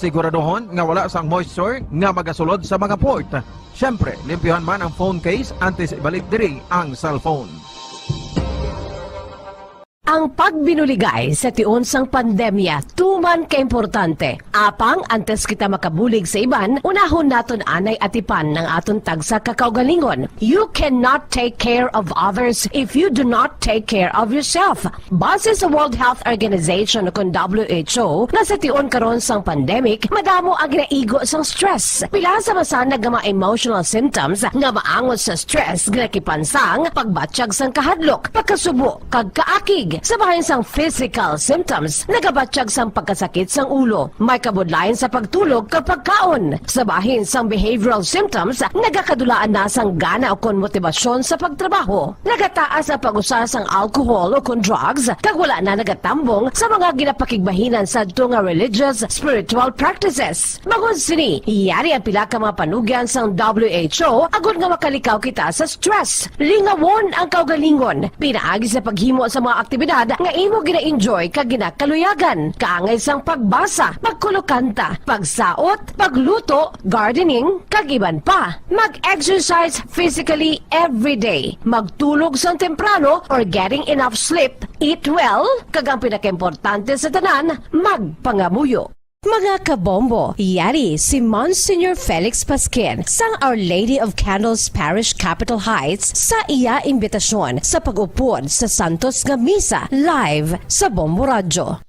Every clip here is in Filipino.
Siguraduhon nga wala sang moisture nga magasulod sa mga port. Siyempre, limpyuhan man ang phone case antes ibalik diri ang cellphone. Ang pagbinuligay sa tiun sang pandemya, tuman kaimportante. Apang antes kita makabulig sa iban, unahon naton anay atipan ng aton tagsa kakaugalingon. You cannot take care of others if you do not take care of yourself. Base sa World Health Organization o WHO, na sa tiun karon sang pandemic, madamo ang ginaigo sang stress. Pila sa masanag nga mga emotional symptoms nga maangot sa stress, ginakipansang, pagbatsyag sang kahadlok, pagkasubo, kag kaakig. Sa bahin sang physical symptoms, nagabatsyag sang pagkasakit sang ulo, may kabudlayan sa pagtulog kapag kaon. Sa bahin sang behavioral symptoms, nagakadulaan na sang gana o kon motibasyon sa pagtrabaho. Nagataas ang pag-usa sang alcohol o kon drugs, kag wala na nagatambong sa mga ginapakigbahinan sa nga religious, spiritual practices. Magun sini, iyari ang pila ka mga panugyan sang WHO agud nga makalikaw kita sa stress. Lingawon ang kaugalingon, pinaagi sa paghimo sa mga aktibidad nga imo gina-enjoy kag ginakaluyagan, kaangay sang pagbasa, pagkulokanta, pagsaot, pagluto, gardening, kag iban pa. Mag-exercise physically every day, magtulog sang temprano or getting enough sleep, eat well, kag ang pinakaimportante sa tanan, magpangamuyo. Mga kabombo, yari si Monsignor Felix Pasquin sang Our Lady of Candles Parish Capitol Heights sa iya imbitasyon sa pag-upod sa Santos nga Misa live sa Bombo Radyo.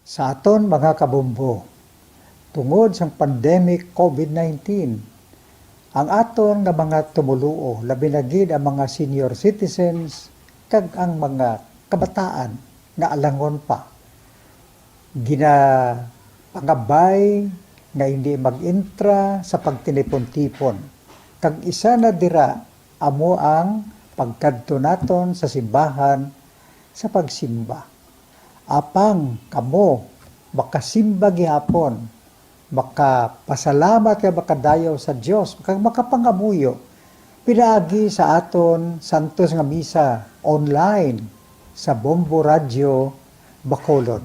Sa aton mga kabombo, tungod sang pandemic COVID-19, ang aton nga mga tumuluo, labi na gid ang mga senior citizens kag ang mga kabataan nga alangon pa. Pangabay nga hindi mag-intra sa pagtinipon-tipon. Kag isa na dira amo ang pagkadto naton sa simbahan sa pagsimba. Apang kamo makasimba gihapon, makapasalamat kay makadayaw sa Dios, kag makapangamuyo. Pinaagi sa aton Santos nga Misa online sa Bombo Radyo Bacolod.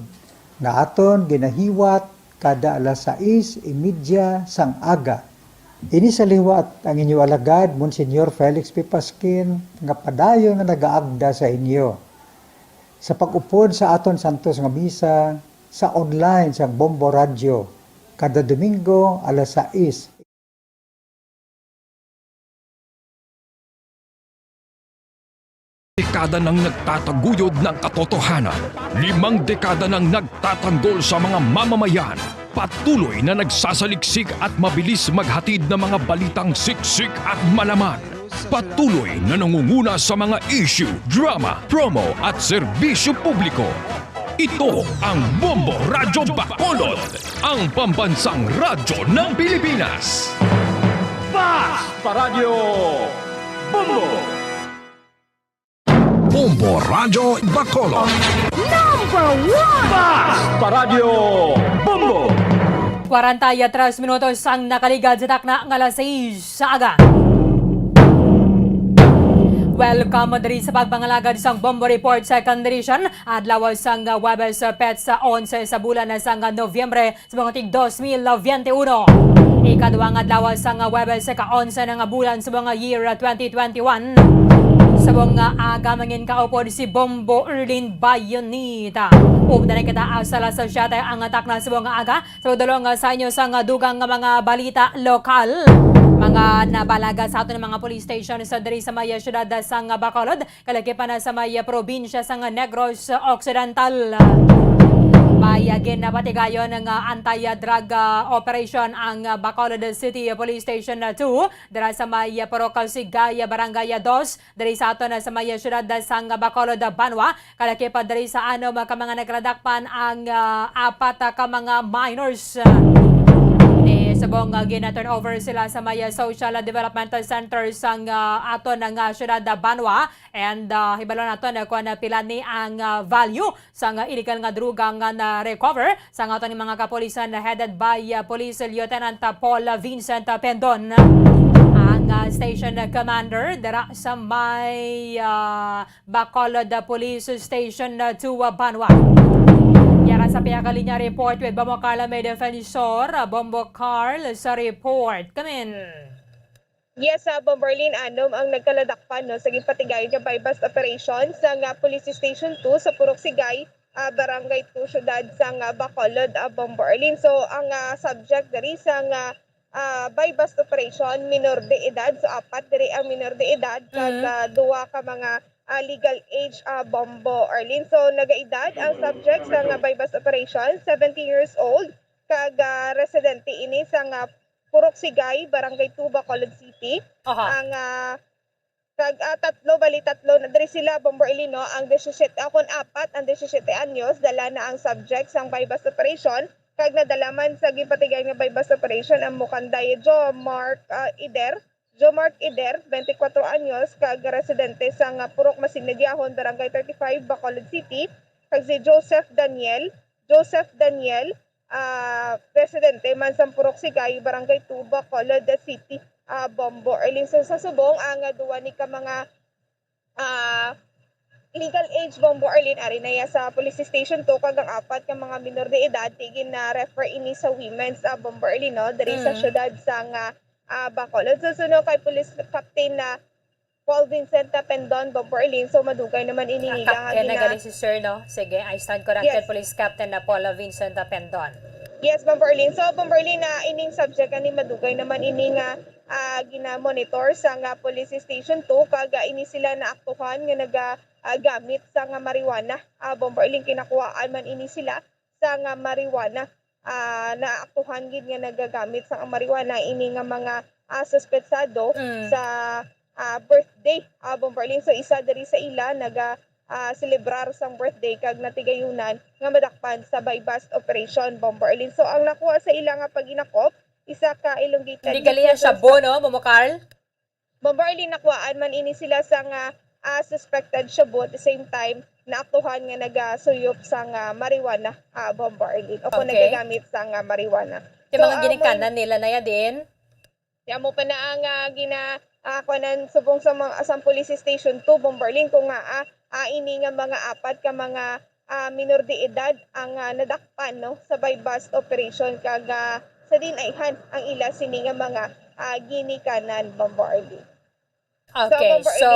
Nga aton ginahiwat kada alas 6:30 sang aga. Ini sa liwat ang inyo alagad, Monsignor Felix P. Pasquin, nga padayon nga nagaagda sa inyo. Sa pag-upod sa aton Santos nga Misa, sa online sang Bombo Radyo, kada Domingo alas 6. Dekada nang nagtataguyod ng katotohanan, 5 dekada nang nagtatanggol sa mga mamamayan, patuloy na nagsasaliksik at mabilis maghatid ng mga balitang siksik at malaman. Patuloy na nangunguna sa mga issue, drama, promo at serbisyo publiko. Ito ang Bombo Radyo Bacolod, ang pambansang radyo ng Pilipinas. Basta Radio Bombo! Bombo Radyo Bacolod. Number 1! Basta Radio Bombo! 43 minutos ang nakaligad sa takna ng alas 6 sa aga. Welcome diri sa pagpangalagad sang Bombo Report Second Edition. Adlaw sang Webes Pets sa 11 sa bulan sang Nobyembre sa mga tig 2021. Ikaduhang adlaw sang Webes ka 11 ng bulan sa mga year 2021. Sa mga aga mangin kaupod si Bombo Erlin Bayonita. Updanan kita asala sa siya tayo ang atak na sa mga aga. Sa dalawang sa inyo sa dugang mga balita lokal. Mga nabalaga sa ato ng mga police station sa diri sa maya syudad sa Bacolod. Kalaki pa na sa maya probinsya sa Negros Occidental. Bayagin na patigayon ng anti-drug operation ang Bacolod City Police Station 2 dira sa may Parokal Sigaya Barangay 2 diri sa ato na sa may syudad sa Bacolod Banwa. Kalaki pa diri sa ka mga nagradakpan ang 4 ka mga minors. Sabong gina-turn over sila sa may Social Development Center sang ato ng syudad Banwa and hibalo nato na kung pila ni ang value sang illegal nga druga nga na-recover sa ato ng mga kapolisan headed by Police Lieutenant Paul Vincent Pendon. Ang station commander dira sa may Bacolod Police Station 2 Banwa. Para sa Piyakalinya report with Bombo Carla may defensor, Bombo Carl sa report. Kamin. Yes, Bomberlin Anom ang nagkaladakpan no, sa gipatigay nga bypass operation sa nga Police Station 2 sa Purok Sigay, Barangay 2, syudad sa nga Bacolod, Bomberlin. So ang subject diri sa nga bypass operation minor de edad, so apat diri ang minor de edad kag duwa ka mga legal age Bombo Arlene. So nagaedad ang subject sa nga bypass operation, 17 years old kag residente ini sa nga Purok Sigay, Barangay 2, Bacolod City. Ang kag tatlo na diri sila Bombo Elino ang 17 akon apat ang 17 anyos dala na ang subject sang bypass operation kag nadalaman sa gipatigay nga bypass operation ang mukanday Jomark Eder 24 anyos kag residente sa nga Purok Masignagahon, Barangay 35, Bacolod City. Kag si Joseph Daniel residente man sa Purok Sigay, Barangay 2, Bacolod City, Bombo Erling. So sa subong ang duwa ni ka mga legal age Bombo Erling ari na sa Police Station 2 kag ang apat ka mga minor de edad tigin na refer ini sa women's Bombo Erling no diri sa syudad sa nga Bacolod. So suno kay Police Captain na Paul Vincent Pendon, Bombo Erling. So madugay naman ini nila Yan na si sir, no? Sige, I stand corrected. Yes. Police Captain na Paul Vincent Pendon. Yes, Bombo Erling. So Bombo Erling na ining subject ani madugay naman ini nga gina-monitor sa nga Police Station 2 kag ini sila naaktuhan nga gamit sa nga marijuana. Bombo Erling kinakuhaan man ini sila sa nga marijuana. Naaktuhan gid nga nagagamit sa marijuana ini nga mga suspetsado sa birthday Bombo Erling. So isa diri sa ila celebrar sang birthday kag natigayunan nga madakpan sa bypass operation Bombo Erling. So ang nakuha sa ila nga paginakop isa ka elongated Hindi galiya siya no, Bombo Carl? Bombo Erling nakuhaan man ini sila sa nga suspected shabu at the same time naaktuhan nga nagasuyop sa nga marijuana Bombo Erling o kung nagagamit sa nga marijuana. Yung mga ginikanan nila na ya din? Kaya mo pa na ang kuanan subong sa mga Police Station 2 Bombo Erling kung ini nga mga apat ka mga minor de edad ang nadakpan no sa bypass operation kag sa dinayhan ang ila sini nga mga ginikanan Bombo Erling. Okay, so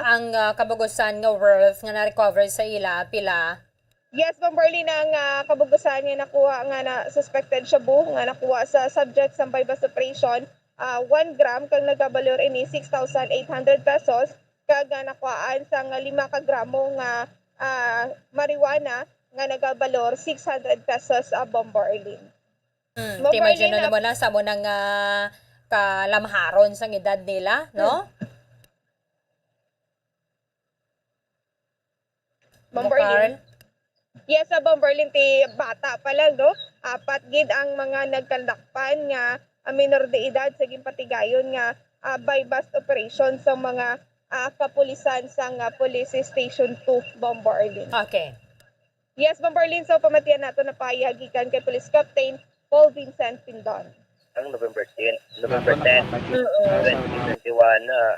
ang kabugusan nga worth nga na-recover sa ila pila? Yes, Bombo Erling ang kabugusan nga nakuha nga na suspected shabu nga nakuha sa subject sa bypass operation 1 gram kag nagabalor ini 6,800 pesos kag nakuhaan sa nga 5 ka gramo nga marijuana nga nagabalor 600 pesos Bombo Erling. Imagine na mo na sa mo nang kalamharon sa edad nila, no? Bombo Erling. Yes, Bombo Erling ti bata pa lang no. Apat gid ang mga nagkaldakpan nga minor de edad sa gimpatigayon nga bypass operation sa mga kapulisan sa nga Police Station 2 Bombo Erling. Okay. Yes, Bombo Erling. So pamatian nato na payagikan kay Police Captain Paul Vincent Pendon. Ang November 10, 2021,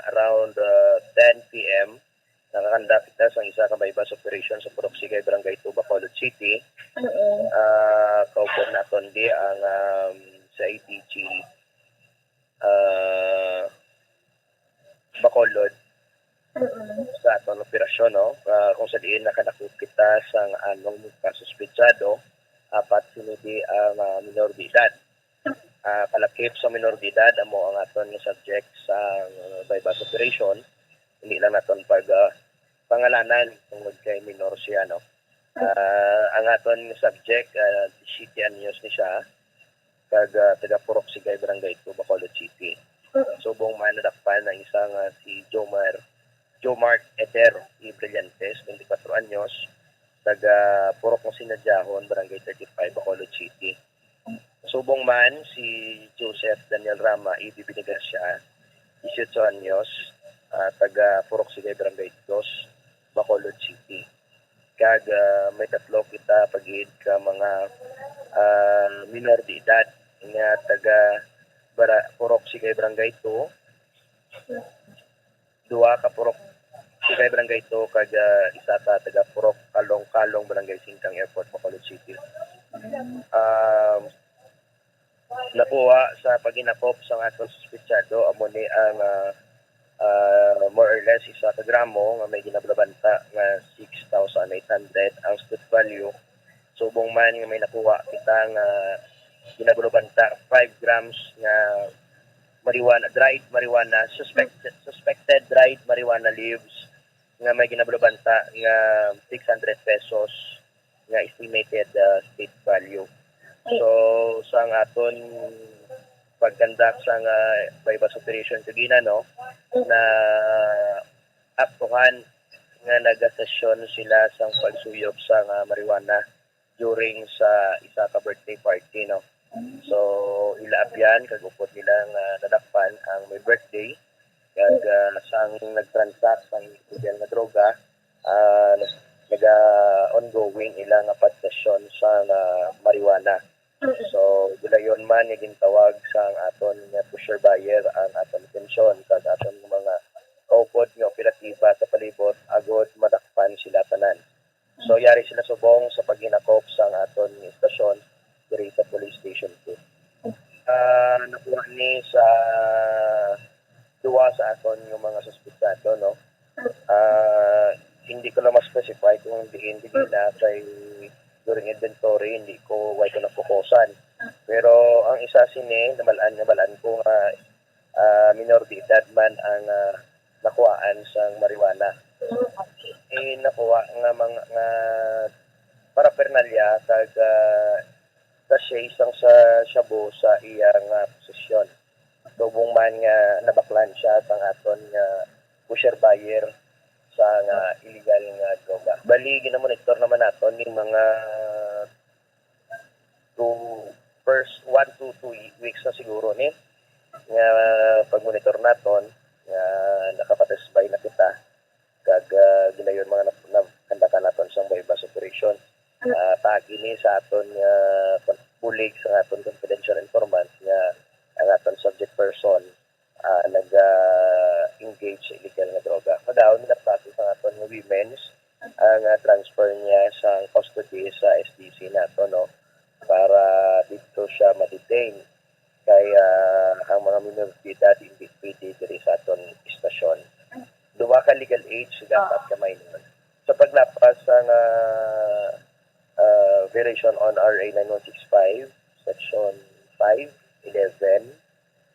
around 10 p.m., nakakanda kita sa isa ka bypass operation sa Purok Sigay, Barangay 2, Bacolod City. Kaupon naton di ang sa ATG Bacolod sa aton operasyon, no? Kung sa diin nakanakot kita sa anong kasuspitsado, apat sinudi ang minor de edad. Kalakip sa minor de edad amo ang aton nga subject sa bypass operation. Hindi lang naton pangalanan tungod kay minor siya, no. Ang aton subject 17 anyos ni siya kag taga Purok Sigay, Barangay 2, Bacolod City. Subong man nadakpan ng isang si Jomark Eder Brillantes, 24 anyos, taga Purok Masignagahon, Barangay 35, Bacolod City. Subong man si Joseph Daniel Rama Ibibinigas siya, 18 anyos, taga Purok Sigay, Barangay 2, Bacolod City. Kag may tatlo kita pagid ka mga minor de edad nga taga Purok Sigay, Barangay 2, duwa ka Purok Kay barangay to kag isa ka taga Purok Kalong barangay Singkang Airport Bacolod City. Nakuha sa paginakop sa atong suspetsado amo ni ang more or less isa ka gramo nga may ginablabanta nga 6,800 ang stock value. Subong man nga may nakuha kita nga ginablabanta 5 grams nga dried marijuana, suspected dried marijuana leaves nga may ginablabanta nga 600 pesos nga estimated state value. So sa aton pagkandak sa bypass operation kagina no na aktuhan nga nagasasyon sila sa pagsuyop sa marijuana during sa isa ka birthday party no. So ilaabyan kag upod nila nga nadakpan ang may birthday kag sang nagtransact sang illegal nga droga naga ongoing ilang pagsasyon sa marijuana. So gilayon man nga gintawag sa aton nga pusher buyer ang aton atensyon kag aton mga kaupod nga operatiba sa palibot agod madakpan sila tanan. So yari sila subong sa paghinakop sa aton istasyon diri sa police station 2. Nakuha ni sa duwa sa aton yung mga suspetsado no. Hindi ko na ma-specify kung diin na kay during inventory hindi ko why ko napokusan. Pero ang isa sini nabalaan ko nga minor de edad man ang nakuhaan sa marijuana. Nakuha nga mga nga paraphernalia kag sachet isang sa shabu sa iyang posisyon. Subong man nga nabaklan siya sa aton nga pusher buyer sa illegal nga droga. Bali ginamonitor naman naton yung mga 1 to 2 weeks na siguro ni nga pagmonitor naton nga nakapatisbay na kita kag gilayon mga nakandakan naton sa bypass operation. Pagi ni sa aton bulig sa aton confidential informant nga ang aton subject person nag-engage sa illegal nga droga. Padayon napati sa aton nga women's ang transfer niya sa custody sa SDC nato no para dito siya ma-detain kaya ang mga minor de edad hindi pwede diri sa aton istasyon. Duwa ka legal age dapat ka minor. Sa paglapas ang variation on RA 9165 section 5, 11,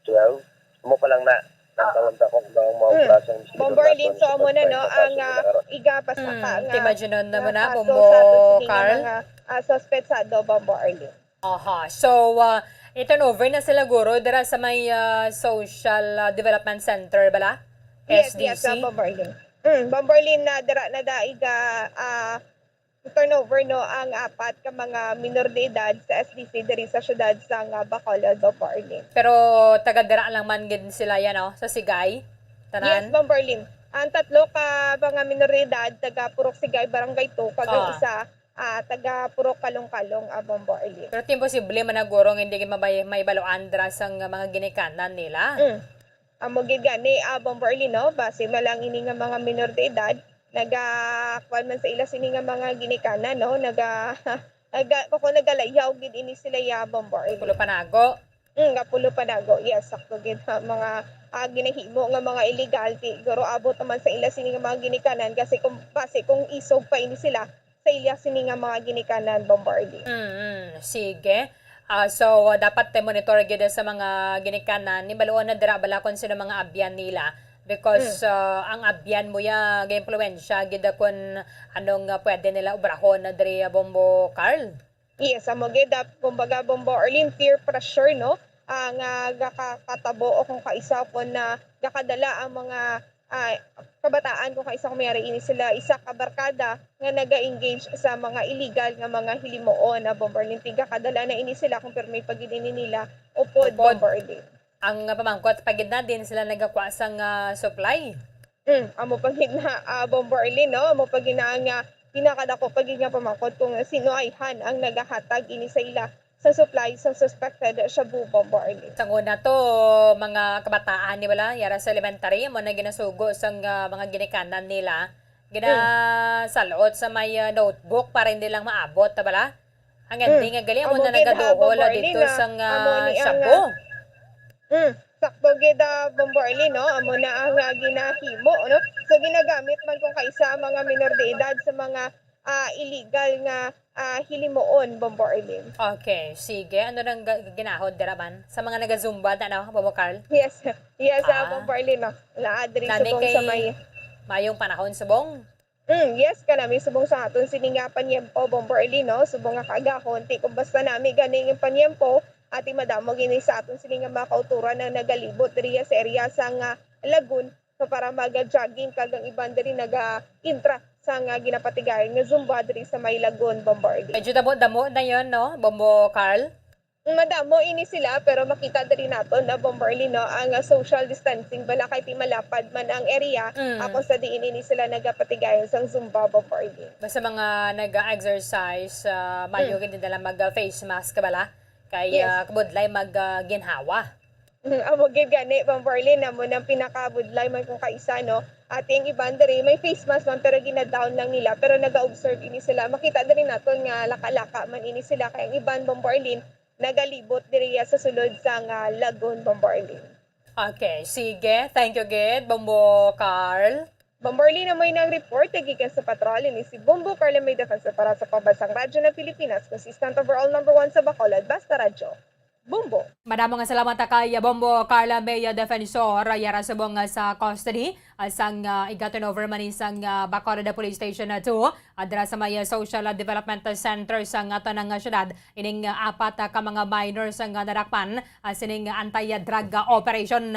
12 mo pa lang na nang ta kung daw mo klaseng Bomberlin so amo na no ang igabas ka nga. Imagine naman na kaso Bombo sa aton sini nga Carl. mga suspetsado Bomberlin. Aha. So i-turn over na sila guro dira sa may social development center bala? Yes, SDC. Bomberlin. Bomberlin na dira na daiga turnover no ang apat ka mga minor de edad sa SDC diri sa syudad sa Bacolod Bomberlin. Pero taga-dira lang man gid sila yan sa Sigay. Yes, Tanan. Bomberlin. Ang tatlo ka mga minor de edad taga Purok Sigay Barangay 2 kag ang isa taga Purok Kalong Bomberlin. Pero imposible man na guro nga hindi gid may baluan dira sa mga ginikanan nila. Amo gid gani Bomberlin no base malang ini nga mga minor de edad nagakuan man sa ila sini nga mga ginikanan no nagalayaw gid ini sila ya Bomberlin. Pulo panago. Kapulo panago. Yes, sakto gid mga ginahimo nga mga illegal siguro abot naman sa ila sini nga mga ginikanan kasi kung isog pa ini sila sa ila sini nga mga ginikanan Bomberlin. Sige. So dapat monitor gid sa mga ginikanan ni baluon na dira bala kon sino mga abyan nila because ang abyan mo ya ga-impluwensya gid kun anong pwede nila obrahon na diri Bombo Carl. Yes, amo gid kumbaga Bomberlin peer pressure no ang gakatabo o kung kaisa po na gakadala ang mga kabataan kung kaisa kumari ini sila isa ka barkada nga naga-engage sa mga illegal nga mga hilimuon na Bomberlin tiga kadala na ini sila kung pero may pagidini nila upod Bomberlin. Ang pamangkot pagid na din sila nagakuha sang supply. Amo pagid na Bomberlin no amo pagid na nga pinakadako pagid nga pamangkot kung sino ayhan ang nagahatag ini sa ila sa supply sa suspected Shabu Bomb Arlene. Sa una to, mga kabataan ni wala, yara sa elementary, mo na ginasugo sa mga ginikanan nila. Ginasalot sa may notebook para hindi lang maabot, tabala? Ang ending nga gali, mo na nagaduhol dito sa Shabu. Sakto gid Bomb Arlene, no? Amo na ang ginahimo, no? So ginagamit man kung kaisa mga minor de edad sa mga illegal nga hilimoon, Bomb Arlene. Okay, sige. Ano nang ginahod diraman? Sa mga naga-zumba na Bobo Carl? Yes, Bomb Arlene, no? Laadri Nani subong kay sa may mayong panahon subong? yes ka nami subong sa aton siningapan yempo, Bomb Arlene, no? Subong nga kagahon, ti kung basta nami ganing yung panyempo, ati madamo gini sa aton sininga mga kauturan na nagalibot diri sa area sa nga lagoon so para maga-jogging kagang iban diri naga-intra sa nga ginapatigayon nga zumba diri sa may lagoon, Bomb Arlene. Medyo damo na yon, no? Bombo Carl? Madamo ini sila pero makita diri naton na Bomb Arlene, no, ang social distancing bala kay ti malapad man ang area ako sa diin ini sila nagapatigayon sang zumba, Bomb Arlene. Basta mga nag-exercise, mayo gid nila mag-face mask bala kay Yes. kabudlay mag-ginhawa. Amo gid gani, Bomb Arlene, amo nang pinakabudlay man kung kaisa, no. Ating iban diri may face mask man pero gina-down lang nila pero naga-observe ini sila. Makita diri naton nga laka-laka man ini sila kay ang iban, Bomb Arlene, nagalibot diri sa sulod sa nga lagoon, Bomb Arlene. Okay, sige. Thank you, gid, Bombo Carl. Bomb Arlene na may nang report gikan sa patrolya ni si Bombo Carla May Defensa para sa Pambansang Radyo ng Pilipinas, consistent overall number 1 sa Bacolod, Basta Radyo. Bombo. Madamo nga salamat kay Bombo Carla May Defensor yara subong sa custody sang igaton over man sang Bacolod Police Station 2 adra sa may Social Development Center sa tanang syudad ining apat ka mga minors ang narakpan sining anti-drug operation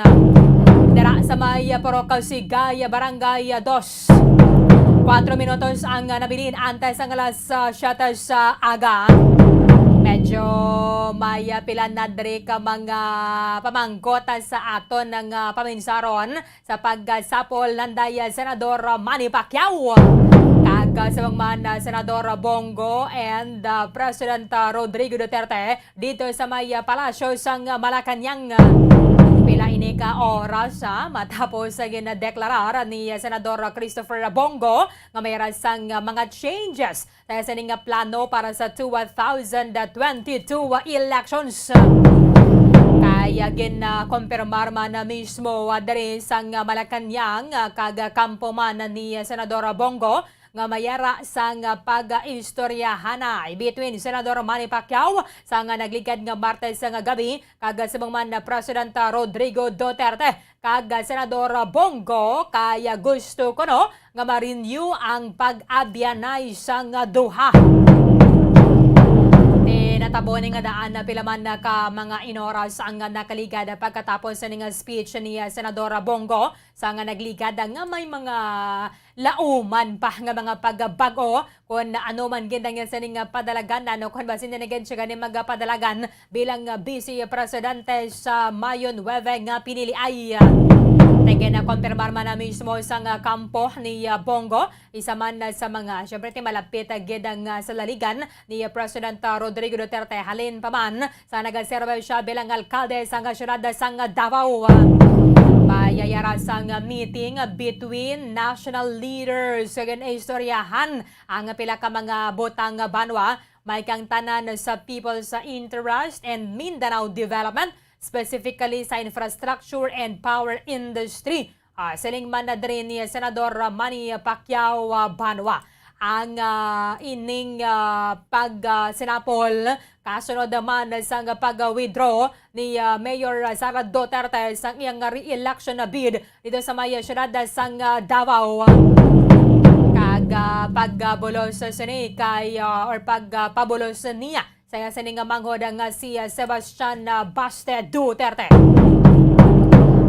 dira sa may Porocal Sigay Barangay 2. 4 minutos ang nabilin antes ang alas 7 sa aga. Medyo may pila na diri ka mga pamangkot sa aton ng paminsaron sa pagsapol nanday Senador Manny Pacquiao. Kag sa mga Senador Bongo and President Rodrigo Duterte dito sa may palasyo sang Malacañang. Pila ini ka oras matapos sa ginadeklarar ni Senador Christopher Bongo nga may rasang mga changes sa sining plano para sa 2022 elections. Kaya gin-confirmar man na mismo diri sang Malacañang kag kampo man ni Senador Bongo nga mayara sang pag-istoryahanay between Senador Manny Pacquiao sa nga nagligad nga Martes nga gabi kag subong man na President Rodrigo Duterte kag Senador Bongo kaya gusto ko no nga ma-renew ang pag-abyanay sang duha. Natabo nga daan na pilaman na ka mga inoras ang nakaligad pagkatapos sa nga speech ni Senador Bongo sa nga nagligad nga may mga lauman pa nga mga pagbago kung ano man ginang sa nga padalagan ano kung basin na siya gani magpadalagan bilang vice presidente sa Mayo 9 nga pinili ay na konfirmar man na mismo sa kampo ni Bongo, isa man sa mga, syempre malapit gidang sa laligan ni President Rodrigo Duterte halin pa man sa nagaserve siya bilang alkalde sa syudad sa Davao. Mayayara sa meeting between national leaders sa istoryahan ang pila ka mga botang banwa may kang tanan sa People's Interest and Mindanao Development specifically sa infrastructure and power industry. Siling man na din ni Senador Manny Pacquiao Banwa ang ining pag-sinapol kasunod naman sa pag-withdraw ni Mayor Sara Duterte sa iyang re-election bid dito sa may syudad sa Davao. Kag pagbulos sini kay or pagpabulos niya saya sining manghod nga si Sebastian Baste Duterte.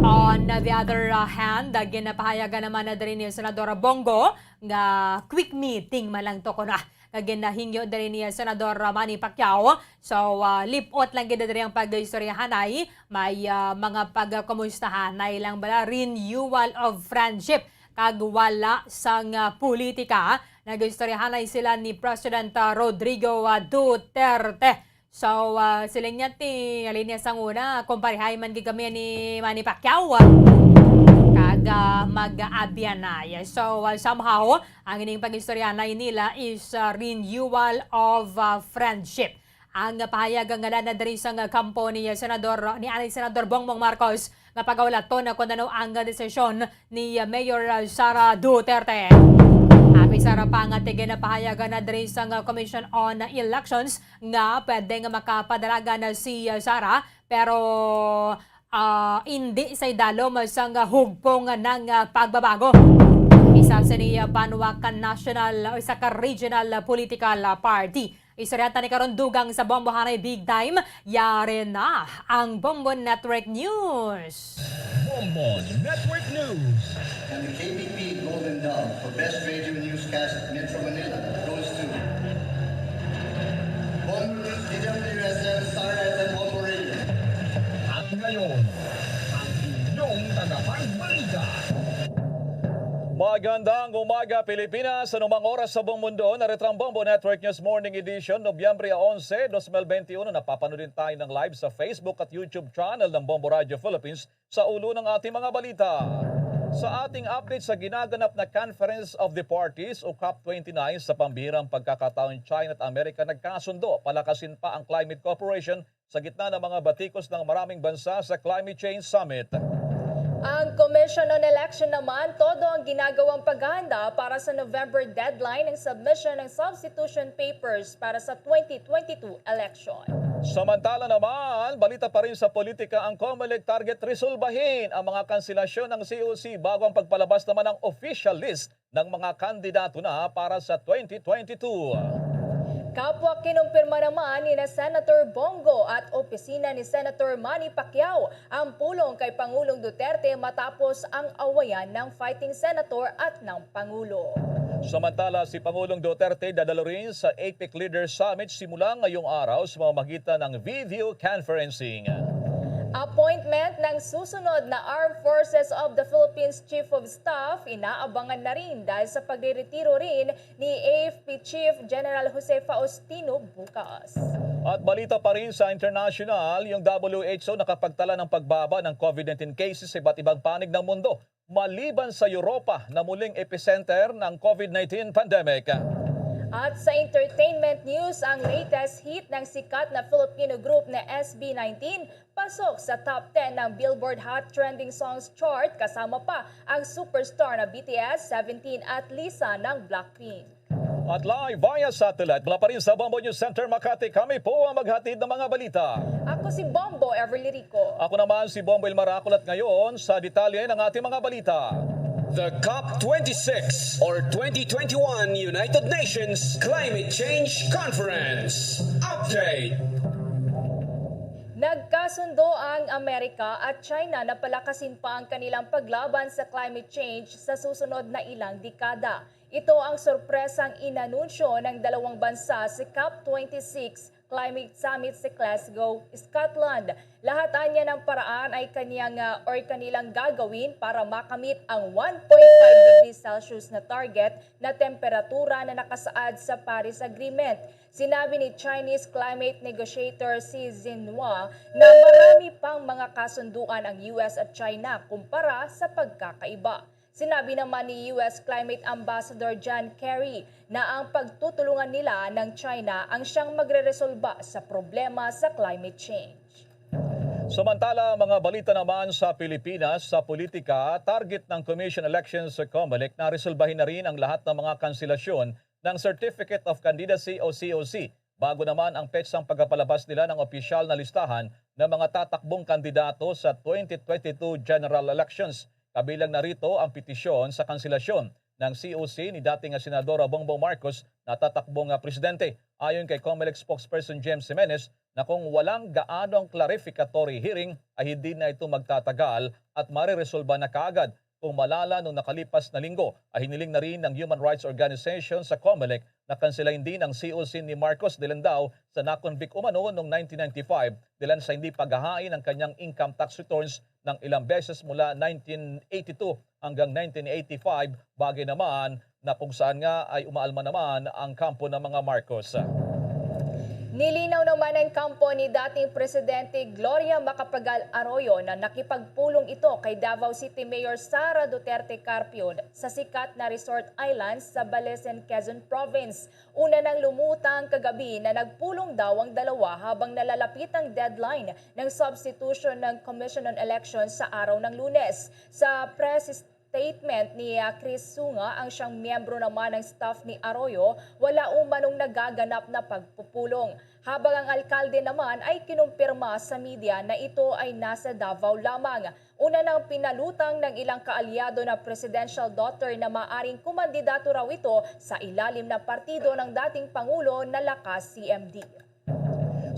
On the other hand, ginapahayagan naman na din ni Senador Bongo nga quick meeting malang to ko na. Ginahingyo din ni Senador Manny Pacquiao. So, lipot lang gina din ang pag-istoryahanay. May mga pagkumustahanay lang bala. Renewal of friendship. Kag wala sang politika. Nag-istoryahanay sila ni President Rodrigo Duterte. So, siling niya ti alinya sang una, kumparehay man gigami ni Manny Pacquiao. Kaga mag-aabyan na. Yes. So, somehow, ang ining pag-istoryanay nila is renewal of friendship. Ang pahayagan nga na dari sa kampo ni Senador Bongbong Marcos nga pagawlaton na kung ano ang desisyon ni Mayor Sara Duterte. Abi Sara pa nga tige na pahayagan na dari sa Commission on Elections nga pwede nga makapadalaga na si Sara pero hindi sa dalom sang hugpong ng pagbabago. Isa sa niya Panuakan National o isa ka regional political party. Isarata ni karon dugang sa Bombo Hanay Big Time, yari na ang Bombo Network News. Bombo Network News. And the KBP Golden Dove for Best Radio Newscast at Metro Manila goes to Bombo DWSM Star FM Bombo Radio. At ngayon, ang inyong tagapagbalita. Magandang umaga Pilipinas, anumang oras sa buong mundo, narito ang Bombo Network News Morning Edition, Nobyembre 11, 2021. Napapanood tayo ng live sa Facebook at YouTube channel ng Bombo Radio Philippines sa ulo ng ating mga balita. Sa ating update sa ginaganap na Conference of the Parties o COP29 sa pambihirang pagkakataon China at Amerika nagkasundo, palakasin pa ang climate cooperation sa gitna ng mga batikos ng maraming bansa sa Climate Change Summit. Ang Commission on Election naman, todo ang ginagawang paghahanda para sa November deadline ng submission ng substitution papers para sa 2022 election. Samantala naman, balita pa rin sa politika ang COMELEC target resolbahin ang mga kanselasyon ng COC bago ang pagpalabas naman ng official list ng mga kandidato na para sa 2022. Kapwa kinumpirma naman ni Senator Bongo at opisina ni Senator Manny Pacquiao ang pulong kay Pangulong Duterte matapos ang awayan ng fighting senator at ng Pangulo. Samantala, si Pangulong Duterte dadalo rin sa APEC Leaders Summit simula ngayong araw sa pamamagitan ng video conferencing. Appointment ng susunod na Armed Forces of the Philippines Chief of Staff, inaabangan na rin dahil sa pagreretiro rin ni AFP Chief General Jose Faustino bukas. At balita pa rin sa international, yung WHO nakapagtala ng pagbaba ng COVID-19 cases sa iba't ibang panig ng mundo, maliban sa Europa na muling epicenter ng COVID-19 pandemic. At sa entertainment news, ang latest hit ng sikat na Filipino group na SB19 pasok sa top 10 ng Billboard Hot Trending Songs chart kasama pa ang superstar na BTS, 17 at Lisa ng Blackpink. At live via satellite, mula pa rin sa Bombo News Center Makati, kami po ang maghatid ng mga balita. Ako si Bombo Everly Rico. Ako naman si Bombo Ilmaracol at ngayon sa detalye ng ating mga balita. The COP26 or 2021 United Nations Climate Change Conference. Update! Nagkasundo ang Amerika at China na palakasin pa ang kanilang paglaban sa climate change sa susunod na ilang dekada. Ito ang sorpresang inanunsyo ng dalawang bansa sa COP26 Climate Summit sa Glasgow, Scotland. Lahat niya ng paraan ay kanilang gagawin para makamit ang 1.5 degrees Celsius na target na temperatura na nakasaad sa Paris Agreement. Sinabi ni Chinese climate negotiator Xi Jinping na marami pang mga kasunduan ang US at China kumpara sa pagkakaiba. Sinabi naman ni US Climate Ambassador John Kerry na ang pagtutulungan nila ng China ang siyang magreresolba sa problema sa climate change. Samantala, mga balita naman sa Pilipinas, sa politika, target ng Commission Elections sa COMELEC na resolbahin na rin ang lahat ng mga kanselasyon ng Certificate of Candidacy o COC, bago naman ang petsang pagpapalabas nila ng opisyal na listahan ng mga tatakbong kandidato sa 2022 General Elections. Kabilang narito ang petisyon sa kanselasyon ng COC ni dating Senadora Bongbong Marcos na tatakbong presidente. Ayon kay COMELEC spokesperson James Jimenez na kung walang gaanong clarificatory hearing ay hindi na ito magtatagal at mariresolba na kaagad. Kung malala noong nakalipas na linggo ay hiniling na rin ng Human Rights Organization sa COMELEC na kanselahin din ang COC ni Marcos dilan daw sa nakonvict umano noong 1995 dilan sa hindi paghahain ng kanyang income tax returns ng ilang beses mula 1982 hanggang 1985, bagay naman na kung saan nga ay umaalma naman ang kampo ng mga Marcos. Nilinaw naman ng kampo ni dating Presidente Gloria Macapagal Arroyo na nakipagpulong ito kay Davao City Mayor Sara Duterte Carpio sa sikat na resort islands sa Balesen, Quezon Province. Una nang lumutang kagabi na nagpulong daw ang dalawa habang nalalapit ang deadline ng substitution ng Commission on Elections sa araw ng Lunes. Sa press statement ni Chris Sunga, ang siyang miyembro naman ng staff ni Arroyo, wala umanong nagaganap na pagpupulong. Habang ang alkalde naman ay kinumpirma sa media na ito ay nasa Davao lamang. Una nang pinalutang ng ilang kaalyado na presidential daughter na maaring kumandidato raw ito sa ilalim na partido ng dating Pangulo na Lakas CMD.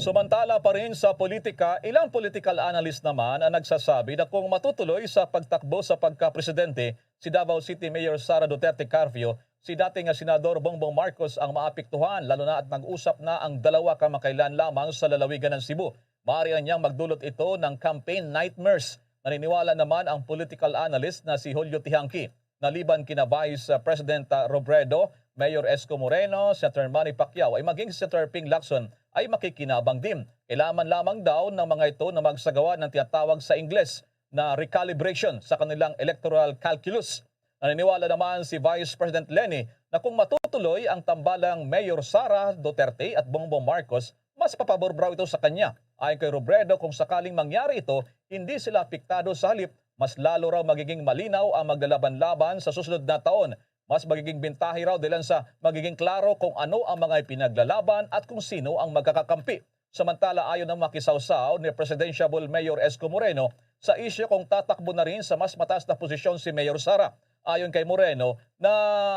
Samantala pa rin sa politika, ilang political analyst naman ang nagsasabi na kung matutuloy sa pagtakbo sa pagka-presidente si Davao City Mayor Sara Duterte Carpio, si dating Senador Bongbong Marcos ang maapektuhan, lalo na at nag-usap na ang dalawa kamakailan lamang sa lalawigan ng Cebu. Maaari niyang magdulot ito ng campaign nightmares. Naniniwala naman ang political analyst na si Julio Tiangki. Naliban kina Vice President Robredo, Mayor Esco Moreno, Senator Manny Pacquiao ay maging Senator Ping Lacson ay makikinabang din. Kailangan lamang daw ng mga ito na magsagawa ng tinatawag sa Ingles na recalibration sa kanilang electoral calculus. Naniniwala naman si Vice President Leni na kung matutuloy ang tambalang Mayor Sara Duterte at Bongbong Marcos, mas papabor raw ito sa kanya. Ayon kay Robredo, kung sakaling mangyari ito, hindi sila apektado sa halip, mas lalo raw magiging malinaw ang maglalaban-laban sa susunod na taon. Mas magiging bintahi raw dahil sa magiging klaro kung ano ang mga ipinaglalaban at kung sino ang magkakakampi. Samantala, ayon ng makisawsaw ni Presidential Mayor Esco Moreno sa isyu kung tatakbo na rin sa mas mataas na posisyon si Mayor Sara. Ayon kay Moreno na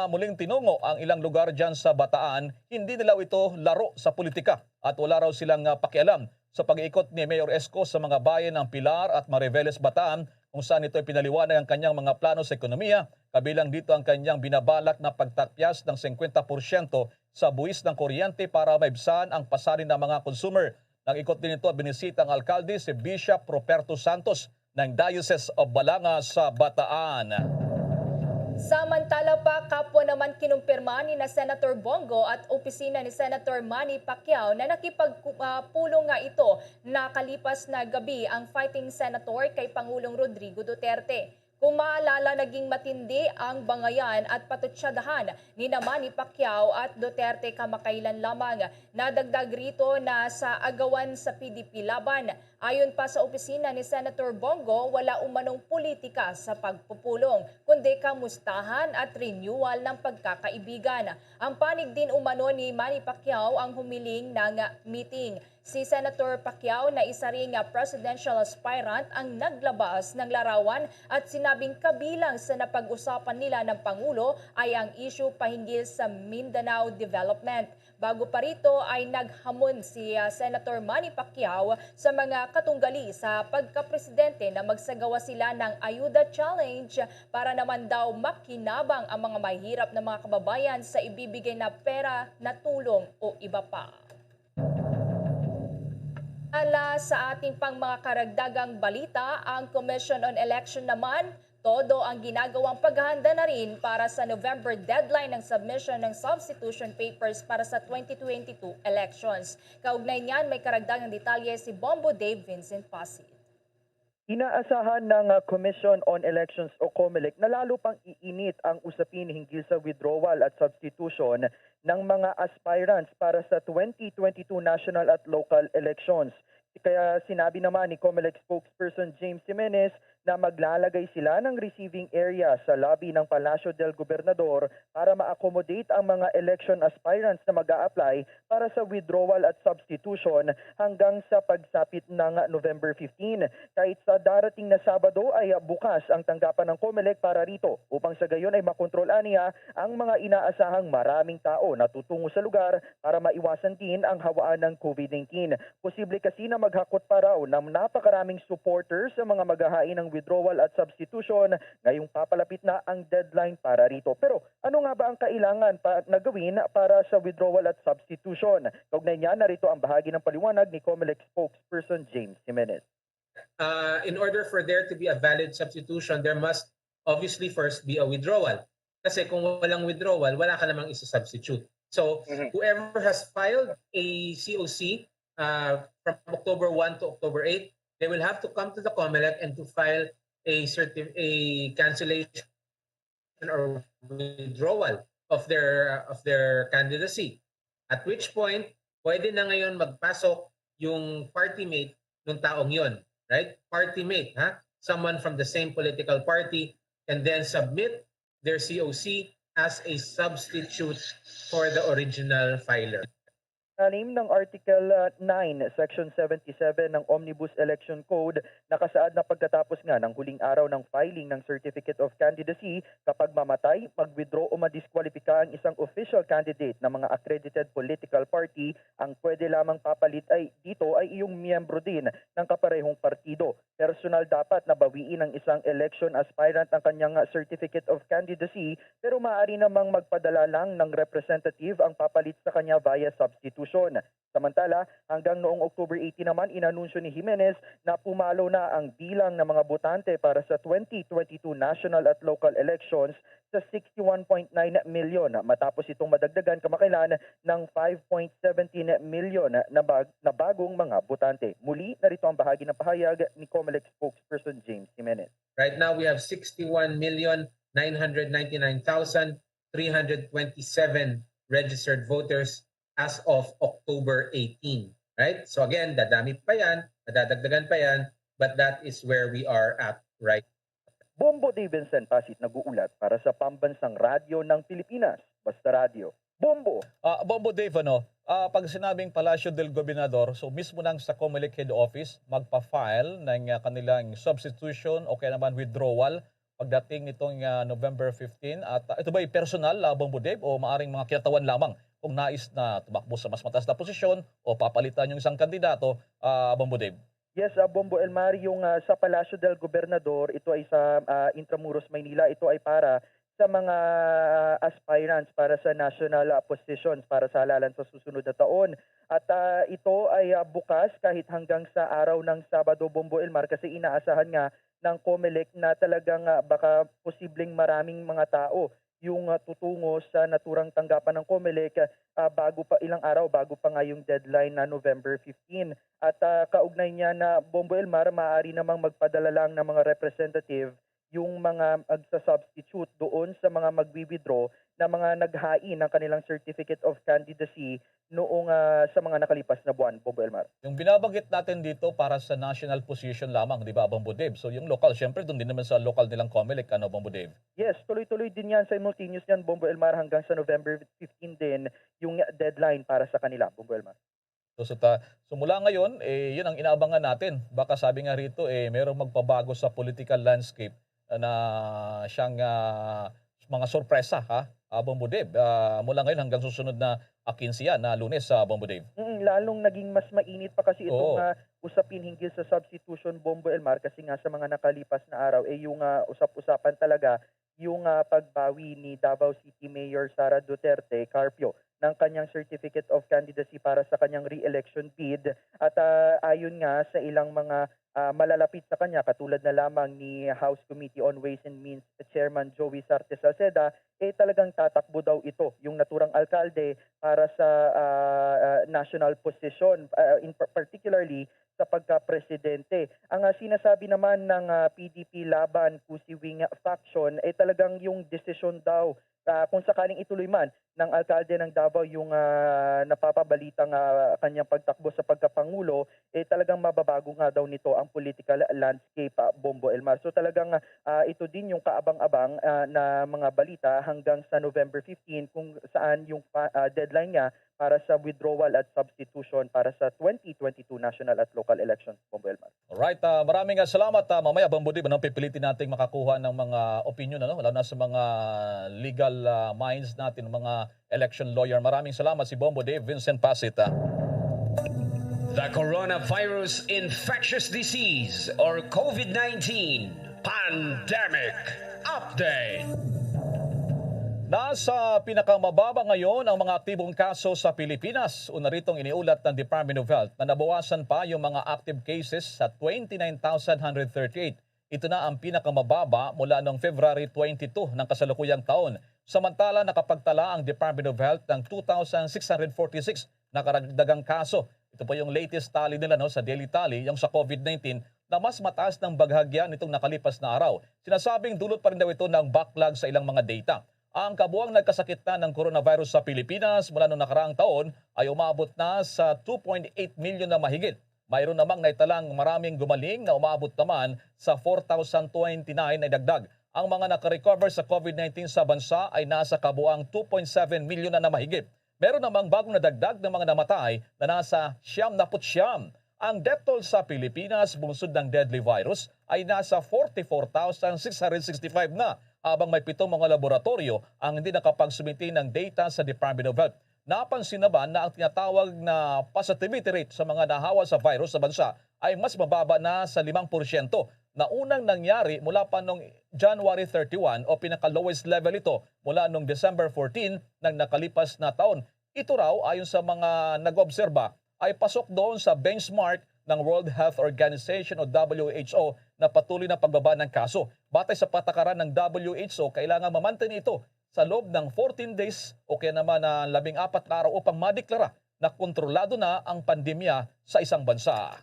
muling tinungo ang ilang lugar dyan sa Bataan, hindi nila ito laro sa politika at wala raw silang pakialam sa pag-iikot ni Mayor Esco sa mga bayan ng Pilar at Mariveles, Bataan, kung saan ito pinaliwanag ang kanyang mga plano sa ekonomiya, kabilang dito ang kanyang binabalak na pagtakpyas ng 50% sa buwis ng kuryente para maibsan ang pasanin ng mga consumer. Nang ikot din ito, binisita ang alkalde si Bishop Roberto Santos ng Diocese of Balanga sa Bataan. Samantala pa, kapwa naman kinumpirma ni na Senator Bongo at opisina ni Senator Manny Pacquiao na nakipagpulong nga ito nakalipas na gabi ang fighting senator kay Pangulong Rodrigo Duterte. Kung maalala, naging matindi ang bangayan at patutsadahan ni Manny Pacquiao at Duterte kamakailan lamang. Nadagdag rito na sa agawan sa PDP laban. Ayon pa sa opisina ni Senator Bongo, wala umanong politika sa pagpupulong, kundi kamustahan at renewal ng pagkakaibigan. Ang panig din umano ni Manny Pacquiao ang humiling ng meeting. Si Senator Pacquiao na isa ring presidential aspirant ang naglabas ng larawan at sinabing kabilang sa napag-usapan nila ng Pangulo ay ang issue pahinggil sa Mindanao Development. Bago pa rito ay naghamon si Senator Manny Pacquiao sa mga katunggali sa pagkapresidente na magsagawa sila ng Ayuda Challenge para naman daw makinabang ang mga mahirap na mga kababayan sa ibibigay na pera na tulong o iba pa. Ala sa ating pang mga karagdagang balita, ang Commission on Election naman, todo ang ginagawang paghahanda na rin para sa November deadline ng submission ng substitution papers para sa 2022 elections. Kaugnay niyan, may karagdagang detalye si Bombo Dave Vincent Pasig. Inaasahan ng Commission on Elections o COMELEC na lalo pang iinit ang usapin hinggil sa withdrawal at substitution ng mga aspirants para sa 2022 national at local elections. Kaya sinabi naman ni COMELEC spokesperson James Jimenez na maglalagay sila ng receiving area sa lobby ng Palacio del Gobernador para ma-accommodate ang mga election aspirants na mag-a-apply para sa withdrawal at substitution hanggang sa pagsapit ng November 15. Kahit sa darating na Sabado ay bukas ang tanggapan ng COMELEC para rito upang sa gayon ay makontrolan niya ang mga inaasahang maraming tao na tutungo sa lugar para maiwasan din ang hawaan ng COVID-19. Posible kasi na maghakot pa raw ng napakaraming supporters sa mga maghahain ng withdrawal at substitution ngayong papalapit na ang deadline para rito. Pero ano nga ba ang kailangan na gawin para sa withdrawal at substitution? Kaugnay niya, narito ang bahagi ng paliwanag ni COMELEC spokesperson James Jimenez. In order for there to be a valid substitution, there must obviously first be a withdrawal. Kasi kung walang withdrawal, wala ka namang isa-substitute. So whoever has filed a COC from October 1 to October 8, they will have to come to the COMELEC and to file a cancellation or withdrawal of their candidacy. At which point, pwede na ngayon magpasok yung party mate ng taong yon, right? Party mate, ha? Someone from the same political party can then submit their COC as a substitute for the original filer. Anim ng Article 9, Section 77 ng Omnibus Election Code, nakasaad na pagkatapos nga ng huling araw ng filing ng Certificate of Candidacy, kapag mamatay, mag-withdraw o madiskwalipika ang isang official candidate ng mga accredited political party, ang pwede lamang papalit dito ay iyong miyembro din ng kaparehong partido. Personal dapat na bawiin ng isang election aspirant ang kanyang Certificate of Candidacy, pero maaari namang magpadala lang ng representative ang papalit sa kanya via substitution. Samantala, hanggang noong October 18 naman, inanunsyo ni Jimenez na pumalo na ang bilang ng mga botante para sa 2022 national at local elections sa 61.9 million matapos itong madagdagan kamakailan ng 5.17 million na bagong mga botante. Muli, narito ang bahagi ng pahayag ni COMELEC spokesperson James Jimenez. Right now, we have 61,999,327 registered voters as of October 18, right? So again, dadami pa yan, madadagdagan pa yan, but that is where we are at right. Bombo Davidson Pasit nag-uulat para sa Pambansang Radyo ng Pilipinas, Basta Radio. Bombo! Bombo Dave, pag sinabing Palacio del Gobernador, so mismo nang sa COMELEC head office, magpa-file ng kanilang substitution o kaya naman withdrawal pagdating nitong November 15. At ito ba personal, Bombo Dave, o maaring mga kinatawan lamang kung nais na tumakbo sa mas mataas na posisyon o papalitan yung isang kandidato, Bombo Dave? Yes, Bombo Elmar, yung sa Palacio del Gobernador, ito ay sa Intramuros, Maynila, ito ay para sa mga aspirants para sa national positions para sa halalan sa susunod na taon. At ito ay bukas kahit hanggang sa araw ng Sabado, Bombo Elmar, kasi inaasahan nga ng COMELEC na talagang baka posibleng maraming mga tao yung tutungo sa naturang tanggapan ng COMELEC bago pa ilang araw bago pa nga yung deadline na November 15. At kaugnay niya na Bombo Elmar, maaari namang magpadala lang ng mga representative yung mga magsa-substitute doon sa mga magwi-withdraw na mga naghain ng kanilang Certificate of Candidacy noong sa mga nakalipas na buwan, Bombo Elmar. Yung binabanggit natin dito para sa national position lamang, di ba, Bombo Dave? So yung local, syempre doon din naman sa local nilang COMELEC, Bombo Dave? Yes, tuloy-tuloy din yan, simultaneous yan, Bombo Elmar, hanggang sa November 15 din yung deadline para sa kanila, Bombo Elmar. So mula ngayon, yun ang inaabangan natin. Baka sabi nga rito, mayroong magpabago sa political landscape na siyang mga sorpresa, Bombo Dave, mula ngayon hanggang susunod na 15 na Lunes, Bombo Dave. Lalong naging mas mainit pa kasi itong usapin hinggil sa substitution, Bombo Elmar, kasi nga sa mga nakalipas na araw, yung usap-usapan talaga yung pagbawi ni Davao City Mayor Sara Duterte Carpio ng kanyang Certificate of Candidacy para sa kanyang re-election bid. At ayon nga sa ilang mga malalapit sa kanya, katulad na lamang ni House Committee on Ways and Means Chairman Joey Sarte Salceda, talagang tatakbo daw ito, yung naturang alkalde, para sa national position, particularly sa pagka-presidente. Ang sinasabi naman ng PDP Laban Kusiwing faction talagang yung desisyon daw kung sakaling ituloy man ng alkalde ng Davao yung napapabalitang kanyang pagtakbo sa pagkapangulo, talagang mababago nga daw nito ang political landscape, Bombo Elmar. So talagang ito din yung kaabang-abang na mga balita hanggang sa November 15 kung saan yung deadline niya para sa withdrawal at substitution para sa 2022 national at local elections, Bombo Elmar. Alright, maraming salamat. Mamaya, Bombo Dave, pipilitin natin makakuha ng mga opinion, lalo na sa mga legal minds natin, mga election lawyer. Maraming salamat si Bombo Dave Vincent Pasit. The coronavirus infectious disease or COVID-19 pandemic update. Nasa pinakamababa ngayon ang mga aktibong kaso sa Pilipinas. Una ritong iniulat ng Department of Health na nabawasan pa yung mga active cases sa 29,138. Ito na ang pinakamababa mula noong February 22 ng kasalukuyang taon. Samantala, nakapagtala ang Department of Health ng 2,646 na karagdagang kaso. Ito po yung latest tally nila sa daily tally, yung sa COVID-19 na mas mataas ng baghagya nitong nakalipas na araw. Sinasabing dulot pa rin daw ito ng backlog sa ilang mga data. Ang kabuang nagkasakit na ng coronavirus sa Pilipinas mula noong nakaraang taon ay umabot na sa 2.8 million na mahigit. Mayroon namang naitalang maraming gumaling na umabot naman sa 4,029 na dagdag. Ang mga nakarecover sa COVID-19 sa bansa ay nasa kabuang 2.7 million na mahigit. Meron namang bagong nadagdag ng mga namatay na nasa 79. Ang death toll sa Pilipinas bungsod ng deadly virus ay nasa 44,665 na, habang may 7 mga laboratorio ang hindi nakapagsumiti ng data sa Department of Health. Napansin naman na ang tinatawag na positivity rate sa mga nahawa sa virus sa bansa ay mas mababa na sa 5% na unang nangyari mula pa noong January 31 o pinaka-lowest level ito mula noong December 14 ng nakalipas na taon. Ito raw ayon sa mga nag-obserba ay pasok doon sa benchmark ng World Health Organization o WHO na patuloy na pagbaba ng kaso. Batay sa patakaran ng WHO, kailangan mamantin ito sa loob ng 14 days o kaya naman na 14 na araw upang madeklara na kontrolado na ang pandemya sa isang bansa.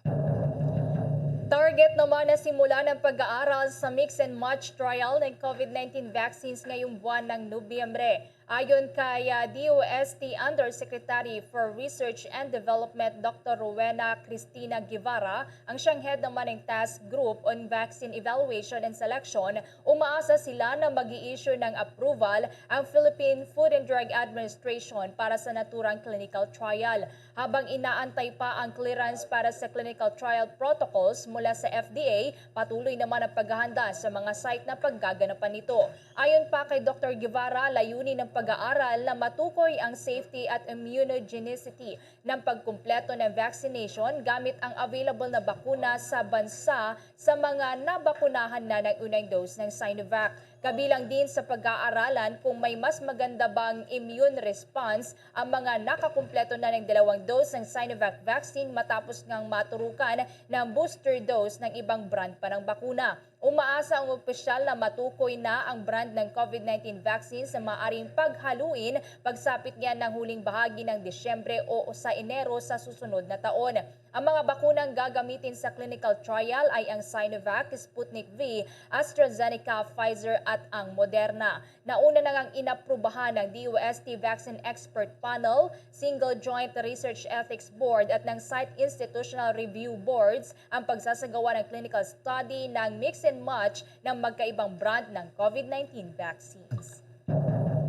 Target naman na simula ng pag-aaral sa mix and match trial ng COVID-19 vaccines ngayong buwan ng Nobyembre. Ayon kay DOST Undersecretary for Research and Development Dr. Rowena Cristina Guevara, ang siyang head naman ng Task Group on Vaccine Evaluation and Selection, umaasa sila na mag-i-issue ng approval ang Philippine Food and Drug Administration para sa naturang clinical trial. Habang inaantay pa ang clearance para sa clinical trial protocols mula sa FDA, patuloy naman ang paghahanda sa mga site na paggaganapan nito. Ayon pa kay Dr. Guevara, layunin ng pag-aaral na matukoy ang safety at immunogenicity ng pagkumpleto ng vaccination gamit ang available na bakuna sa bansa sa mga nabakunahan na ng unang dose ng Sinovac. Kabilang din sa pag-aaralan kung may mas maganda bang immune response ang mga nakakumpleto na ng 2 dose ng Sinovac vaccine matapos ngang maturukan ng booster dose ng ibang brand pa ng bakuna. Umaasa ang opisyal na matukoy na ang brand ng COVID-19 vaccine sa maaring paghaluin pagsapit niya ng huling bahagi ng Disyembre o sa Enero sa susunod na taon. Ang mga bakunang gagamitin sa clinical trial ay ang Sinovac, Sputnik V, AstraZeneca, Pfizer at ang Moderna. Nauna na ngang inaprubahan ng DOST Vaccine Expert Panel, Single Joint Research Ethics Board at ng Site Institutional Review Boards ang pagsasagawa ng clinical study ng mix and match ng magkaibang brand ng COVID-19 vaccines.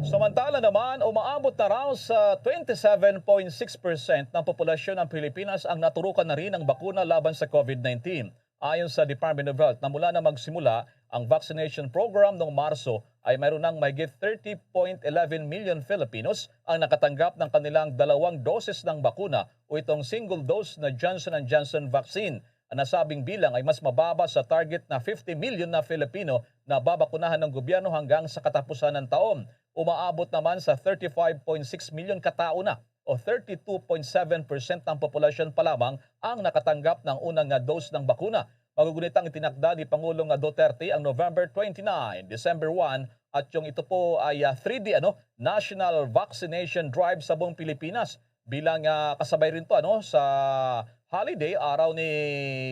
Samantala naman, umaabot na raw sa 27.6% ng populasyon ng Pilipinas ang naturukan na rin ng bakuna laban sa COVID-19. Ayon sa Department of Health, na mula na magsimula ang vaccination program noong Marso ay mayroon ng mahigit 30.11 million Filipinos ang nakatanggap ng kanilang 2 doses ng bakuna o itong single dose na Johnson & Johnson vaccine. Ang nasabing bilang ay mas mababa sa target na 50 million na Filipino na babakunahan ng gobyerno hanggang sa katapusan ng taon. Umaabot naman sa 35.6 million katao na o 32.7% ng populasyon pa lamang ang nakatanggap ng unang dose ng bakuna. Magugunitang itinakda ni Pangulong Duterte ang November 29, December 1 at yung ito po ay 3D National Vaccination Drive sa buong Pilipinas. Bilang kasabay rin to sa holiday, araw ni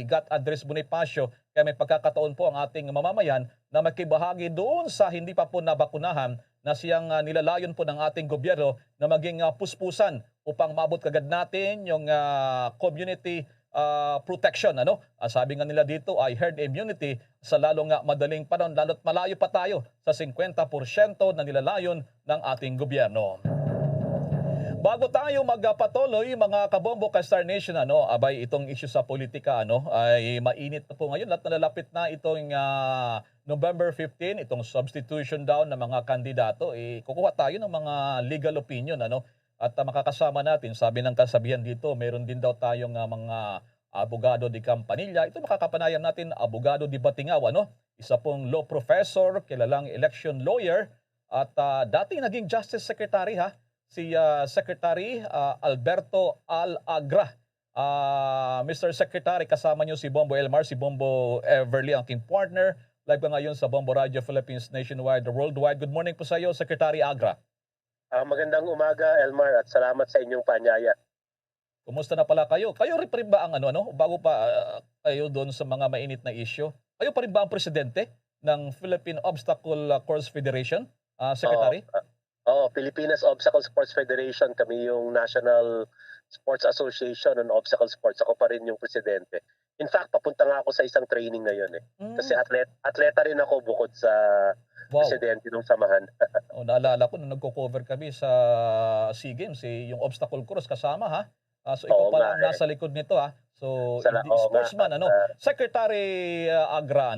GAT Andres Bonifacio, kaya may pagkakataon po ang ating mamamayan na makibahagi doon sa hindi pa po nabakunahan na siyang nilalayon po ng ating gobyerno na maging puspusan upang maabot kagad natin yung community protection. Sabi nga nila dito ay herd immunity sa lalong madaling panahon, lalo't malayo pa tayo sa 50% na nilalayon ng ating gobyerno. Bago tayo magpatuloy, mga kabombo ka Star Nation, abay itong issue sa politika ay mainit na po ngayon. Lahat nalalapit na itong November 15, itong substitution down ng mga kandidato. Kukuha tayo ng mga legal opinion at makakasama natin. Sabi ng kasabihan dito, meron din daw tayong mga abogado di Campanilla. Ito makakapanayan natin, abogado di Batingaw, isa pong law professor, kilalang election lawyer at dating naging Justice Secretary si Secretary Alberto Al-Agra. Mr. Secretary, kasama niyo si Bombo Elmar, si Bombo Everly, ang aking partner. Live ka ngayon sa Bombo Radio Philippines Nationwide, Worldwide. Good morning po sa iyo, Secretary Agra. Magandang umaga, Elmar, at salamat sa inyong panyaya. Kumusta na pala kayo? Kayo rin pa rin ba ang bago pa kayo doon sa mga mainit na issue? Kayo pa rin ba ang presidente ng Philippine Obstacle Course Federation, Secretary? Pilipinas Obstacle Sports Federation. Kami yung National Sports Association on Obstacle Sports. Ako pa rin yung presidente. In fact, papunta nga ako sa isang training ngayon Kasi atleta rin ako bukod sa presidente ng samahan. Naalala ko nung nagko-cover kami sa SEA Games, yung obstacle course kasama ha. So ikaw pala ang nasa likod nito ha. So sportsman Secretary Agra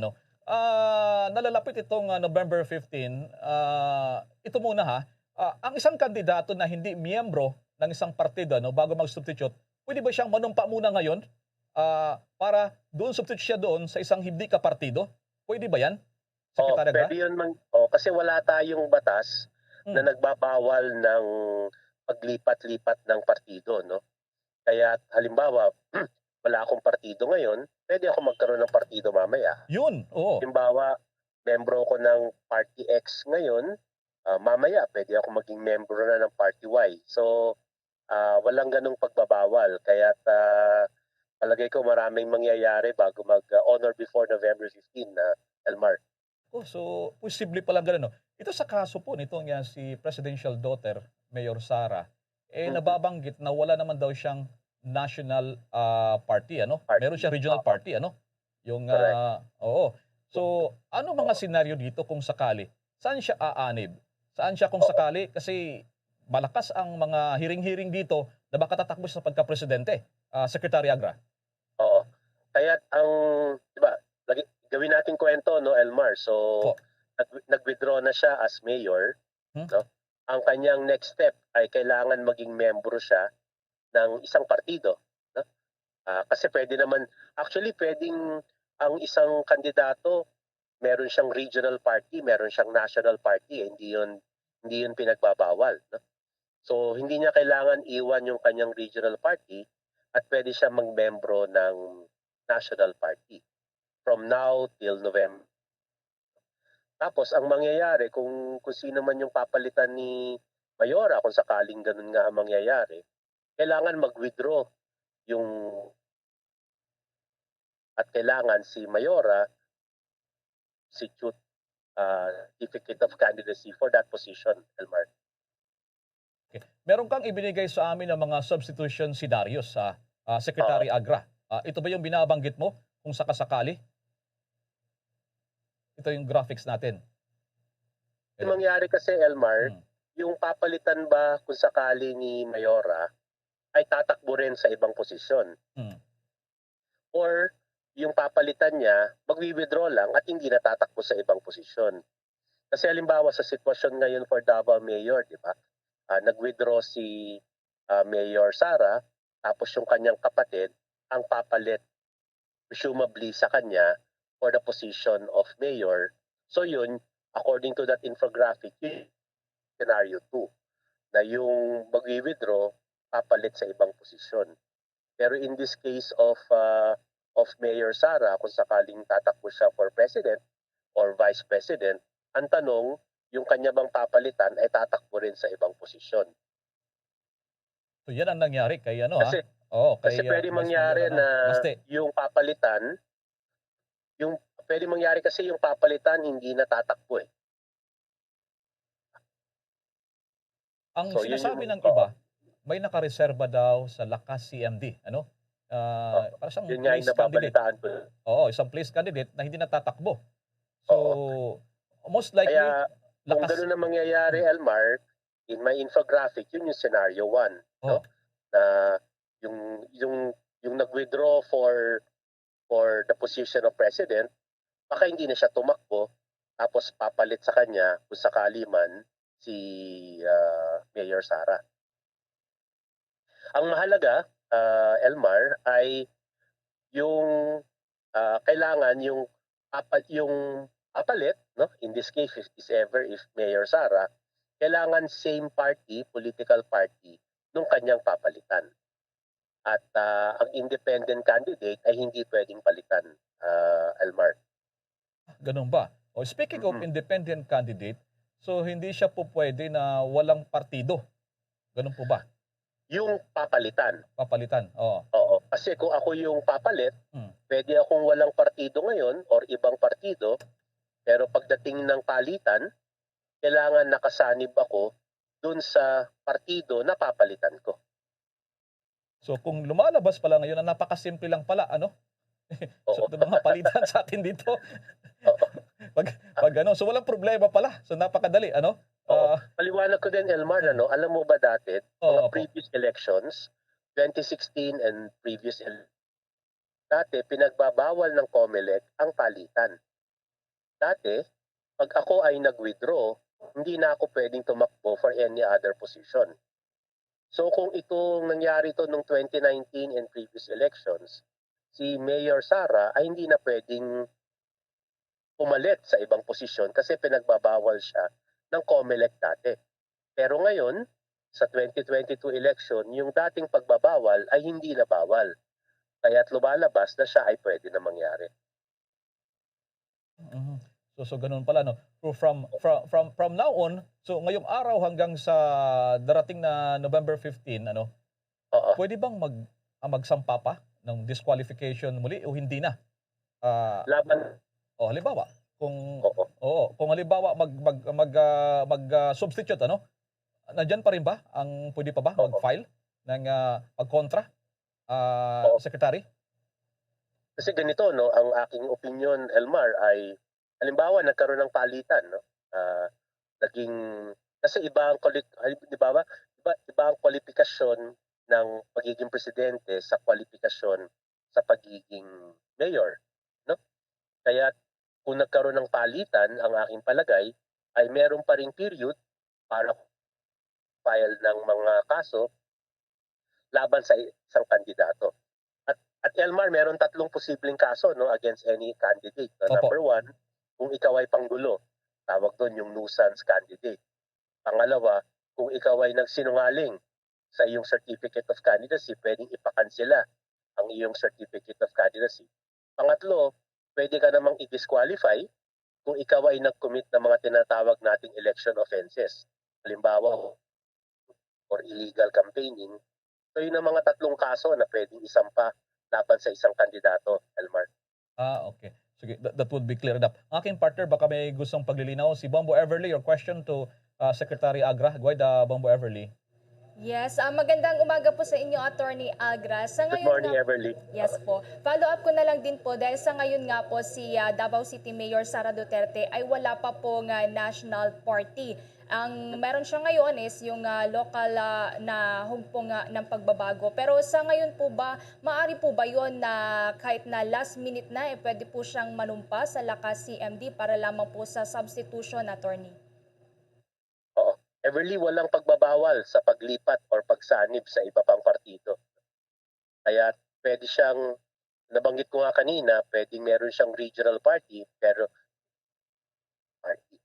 nalalapit itong November 15. Ito muna ha. Ang isang kandidato na hindi miyembro ng isang partido bago mag-substitute, pwede ba siyang manumpa muna ngayon para doon substitute siya doon sa isang hindi kapartido? Pwede ba yan? Pwede yun kasi wala tayong batas na nagbabawal ng paglipat-lipat ng partido, no? Kaya halimbawa, wala akong partido ngayon, pwede ako magkaroon ng partido mamaya. Yun, oo. Halimbawa, membro ko ng Party X ngayon, mamaya pwede ako maging membro na ng Party Y. So, walang ganong pagbabawal. Kaya palagay ko maraming mangyayari bago mag-honor before November 15 na Elmar. So, posible palang gano'n. Ito sa kaso po nitong si presidential daughter, Mayor Sara, nababanggit na wala naman daw siyang national party, Meron siya regional party, Yung, So, ano mga senaryo dito kung sakali? Saan siya aanib? Saan siya kung sakali? Kasi malakas ang mga hiring-hiring dito na baka tatakbo sa pagka-presidente, Secretary Agra. Oo. Kaya diba, gawin natin kwento, no, Elmar. So, nag-withdraw na siya as mayor. No? Ang kanyang next step ay kailangan maging membro siya ng isang partido. No? Kasi pwede naman, actually pwedeng ang isang kandidato, meron siyang regional party, meron siyang national party. Hindi yun pinagbabawal. No? So, hindi niya kailangan iwan yung kanyang regional party at pwede siya mag-membro ng national party from now till November. Tapos, ang mangyayari, kung sino man yung papalitan ni Mayora, kung sakaling ganun nga ang mangyayari, kailangan mag-withdraw at kailangan si Mayora substitute certificate of candidacy for that position, Elmar. Okay. Meron kang ibinigay sa amin ng mga substitution scenarios sa Secretary Agra. Ito ba yung binabanggit mo kung sakasakali? Ito yung graphics natin. Yung mangyari kasi, Elmar, yung papalitan ba kung sakali ni Mayora ay tatakbo rin sa ibang posisyon? Or yung papalitan niya, magwi-withdraw lang at hindi natatakbo sa ibang posisyon? Kasi halimbawa sa sitwasyon ngayon for Davao Mayor, di ba? Nag-withdraw si Mayor Sara, tapos yung kanyang kapatid ang papalit presumably sa kanya for the position of mayor. So yun, according to that infographic, yun scenario 2, na yung mag-withdraw, papalit sa ibang posisyon. Pero in this case of Mayor Sara, kung sakaling tatakbo siya for president or vice president, ang tanong, yung kanya bang papalitan ay tatakbo rin sa ibang posisyon. So yan ang nangyari kay Kasi pwede mangyari na yung papalitan, pwede mangyari kasi yung papalitan hindi natatakbo eh. Ang sinasabi ng iba, may nakareserba daw sa Lakas CMD, para siyang yun nga yung nababalitaan ko. Isang place candidate na hindi natatakbo. So, most likely, kung gano'n na mangyayari, Elmar, in my infographic, yun yung scenario 1. No? Na yung nag-withdraw for the position of president, baka hindi na siya tumakbo, tapos papalit sa kanya kung sakali man si Mayor Sara. Ang mahalaga, Elmar, ay yung kailangan yung papalit, no? In this case, if Mayor Sara, kailangan same party, political party, nung kanyang papalitan. At ang independent candidate ay hindi pwedeng palitan, Elmar. Ganun ba? O speaking of independent candidate, so hindi siya po pwede na walang partido. Ganun po ba? Yung papalitan. Papalitan. Oo. Oo. Kasi kung ako yung papalit, Hmm. pwede akong walang partido ngayon or ibang partido, pero pagdating ng palitan, kailangan nakasanib ako dun sa partido na papalitan ko. So kung lumalabas pala ngayon na napakasimple lang pala, ano? So ito mga palitan sa atin dito. pag ano, so walang problema pala. So napakadali, ano? Paliwanag ko din, Elmar, ano, alam mo ba dati, mga previous elections, 2016 and previous dati, pinagbabawal ng COMELEC ang palitan. Dati, pag ako ay nag-withdraw, hindi na ako pwedeng tumakbo for any other position. So kung itong nangyari to nung 2019 and previous elections, si Mayor Sara ay hindi na pwedeng pumalit sa ibang posisyon kasi pinagbabawal siya ng COMELEC dati. Pero ngayon, sa 2022 election, yung dating pagbabawal ay hindi na bawal. Kaya't lumalabas na siya ay pwede na mangyari. So ganun pala, no. So from now on, so ngayong araw hanggang sa darating na November 15, ano? Pwede bang magsampa pa ng disqualification muli o hindi na? Laban. Halimbawa, kung halimbawa substitute, ano? Nandiyan pa rin ba ang pwede pa ba mag-file ng pagkontra, secretary? Kasi ganito, no, ang aking opinion, Elmar, ay halimbawa nagkaroon ng palitan, no? Kasi iba ang kwalifikasyon ng pagiging presidente sa kwalifikasyon sa pagiging mayor, no? Kaya kung nagkaroon ng palitan, ang aking palagay ay meron pa ring period para file ng mga kaso laban sa isang kandidato. At Elmar, meron 3 posibleng kaso, no, against any candidate. No? Number 1, kung ikaw ay panggulo, tawag doon yung nuisance candidate. Pangalawa, kung ikaw ay nagsinungaling sa iyong certificate of candidacy, pwedeng ipakansela ang iyong certificate of candidacy. Pangatlo, pwede ka namang i-disqualify kung ikaw ay nag-commit ng mga tinatawag nating election offenses. Halimbawa, or illegal campaigning. So yun ang mga 3 kaso na pwedeng isampa laban sa isang kandidato, Elmar. Okay. Sige, that would be cleared up. Ang aking partner, baka may gustong paglilinaw. Si Bombo Everly, your question to Secretary Agra. Go ahead, Bombo Everly. Yes, magandang umaga po sa inyo, Attorney Agra. Good morning, Everly. Yes po. Follow up ko na lang din po dahil sa ngayon nga po si Davao City Mayor Sara Duterte ay wala pa pong national party. Ang meron siya ngayon is yung local na humpong ng pagbabago. Pero sa ngayon po ba, maaari po ba yun na kahit na last minute na, pwede po siyang manumpa sa lakas CMD para lamang po sa substitution, Attorney? Oo. Everly, walang pagbabawal sa paglipat or pagsanib sa iba pang partido. Kaya pwede siyang, nabanggit ko nga kanina, pwedeng meron siyang regional party, pero party.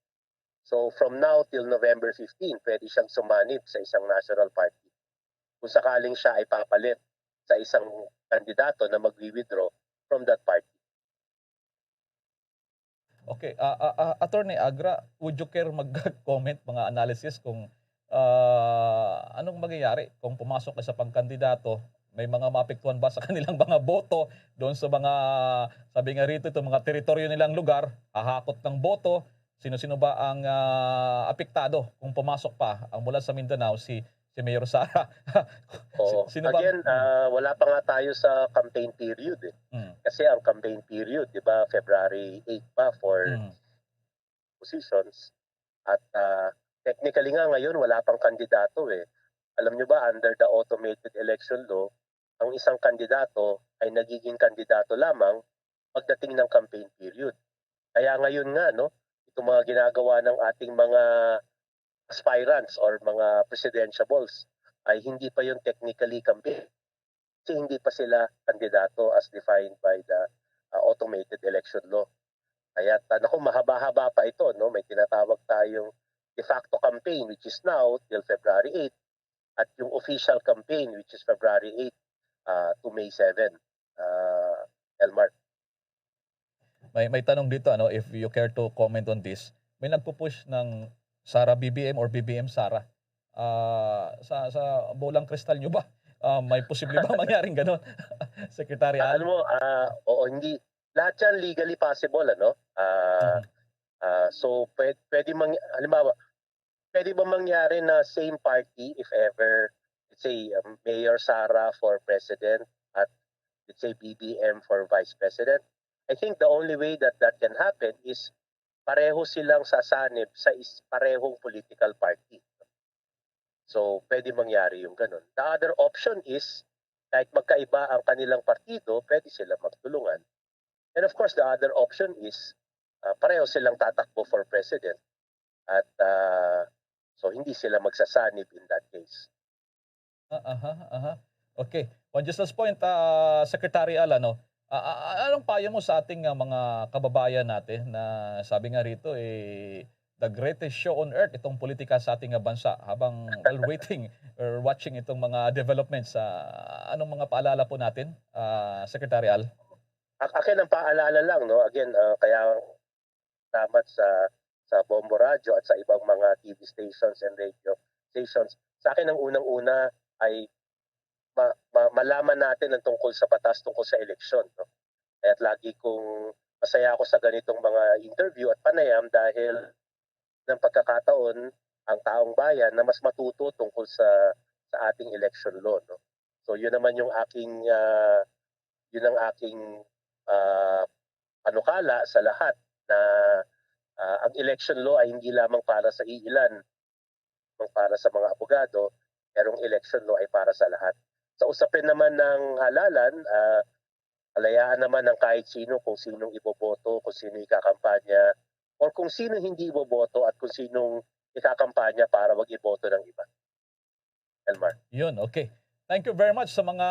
So from now till November 15, pwede siyang sumanib sa isang national party. Kung sakaling siya ay papalit sa isang kandidato na magwi-withdraw from that party. Okay, Attorney Agra, would you care mag-comment, mga analysis kung anong mangyayari kung pumasok ka sa pangkandidato, may mga maapektuhan ba sa kanilang mga boto doon sa mga, sabi nga rito, itong mga teritoryo nilang lugar, hahakot ng boto, sino-sino ba ang apektado kung pumasok pa ang mula sa Mindanao si Mayor Sara? Again, wala pa nga tayo sa campaign period. Kasi ang campaign period, di ba, February 8 pa for positions. At technically nga ngayon, wala pang kandidato eh. Alam nyo ba, under the automated election law, ang isang kandidato ay nagiging kandidato lamang pagdating ng campaign period. Kaya ngayon nga, no, itong mga ginagawa ng ating mga aspirants or mga presidentiables ay hindi pa yung technically campaign. Kasi hindi pa sila kandidato as defined by the automated election law. Kaya naku, mahaba-haba pa ito, no? May tinatawag tayong de facto campaign which is now till February 8 at yung official campaign which is February 8 to May 7. Elmar. may tanong dito, ano, if you care to comment on this. May nagpo-push ng Sara BBM or BBM Sara. Sa bolang kristal nyo ba? May posible ba mangyaring ganon? Secretary Al? Alam mo, oo, hindi. Lahat yan legally possible, ano? So, halimbawa, pwede ba mangyari na same party if ever, let's say, Mayor Sara for President at let's say BBM for Vice President? I think the only way that can happen is pareho silang sasanib sa parehong political party. So, pwede mangyari yung ganun. The other option is, kahit magkaiba ang kanilang partido, pwede sila magtulungan. And of course, the other option is, pareho silang tatakbo for president. At so, hindi sila magsasanib in that case. Okay. On just last point, Secretary Al, ano, anong payo mo sa ating mga kababayan natin na sabi nga rito, the greatest show on earth itong politika sa ating bansa habang while waiting or watching itong mga developments, anong mga paalala po natin, Secretary Al? Akin ang paalala lang, no? Again, kaya salamat sa Bombo Radio at sa ibang mga TV stations and radio stations. Sa akin ang unang-una ay malaman natin ang tungkol sa batas, tungkol sa eleksyon, no? At lagi kong masaya ako sa ganitong mga interview at panayam dahil ng pagkakataon ang taong bayan na mas matuto tungkol sa ating election law, no? So yun naman yung aking panukala sa lahat na ang election law ay hindi lamang para sa iilan, para sa mga abogado, pero ang election law ay para sa lahat. Sa usapin naman ng halalan, alayaan naman ng kahit sino kung sinong iboboto, kung sino ikakampanya, or kung sino hindi iboboto at kung sinong ikakampanya para wag iboto ng iba. Elmar. Yun, okay. Thank you very much sa mga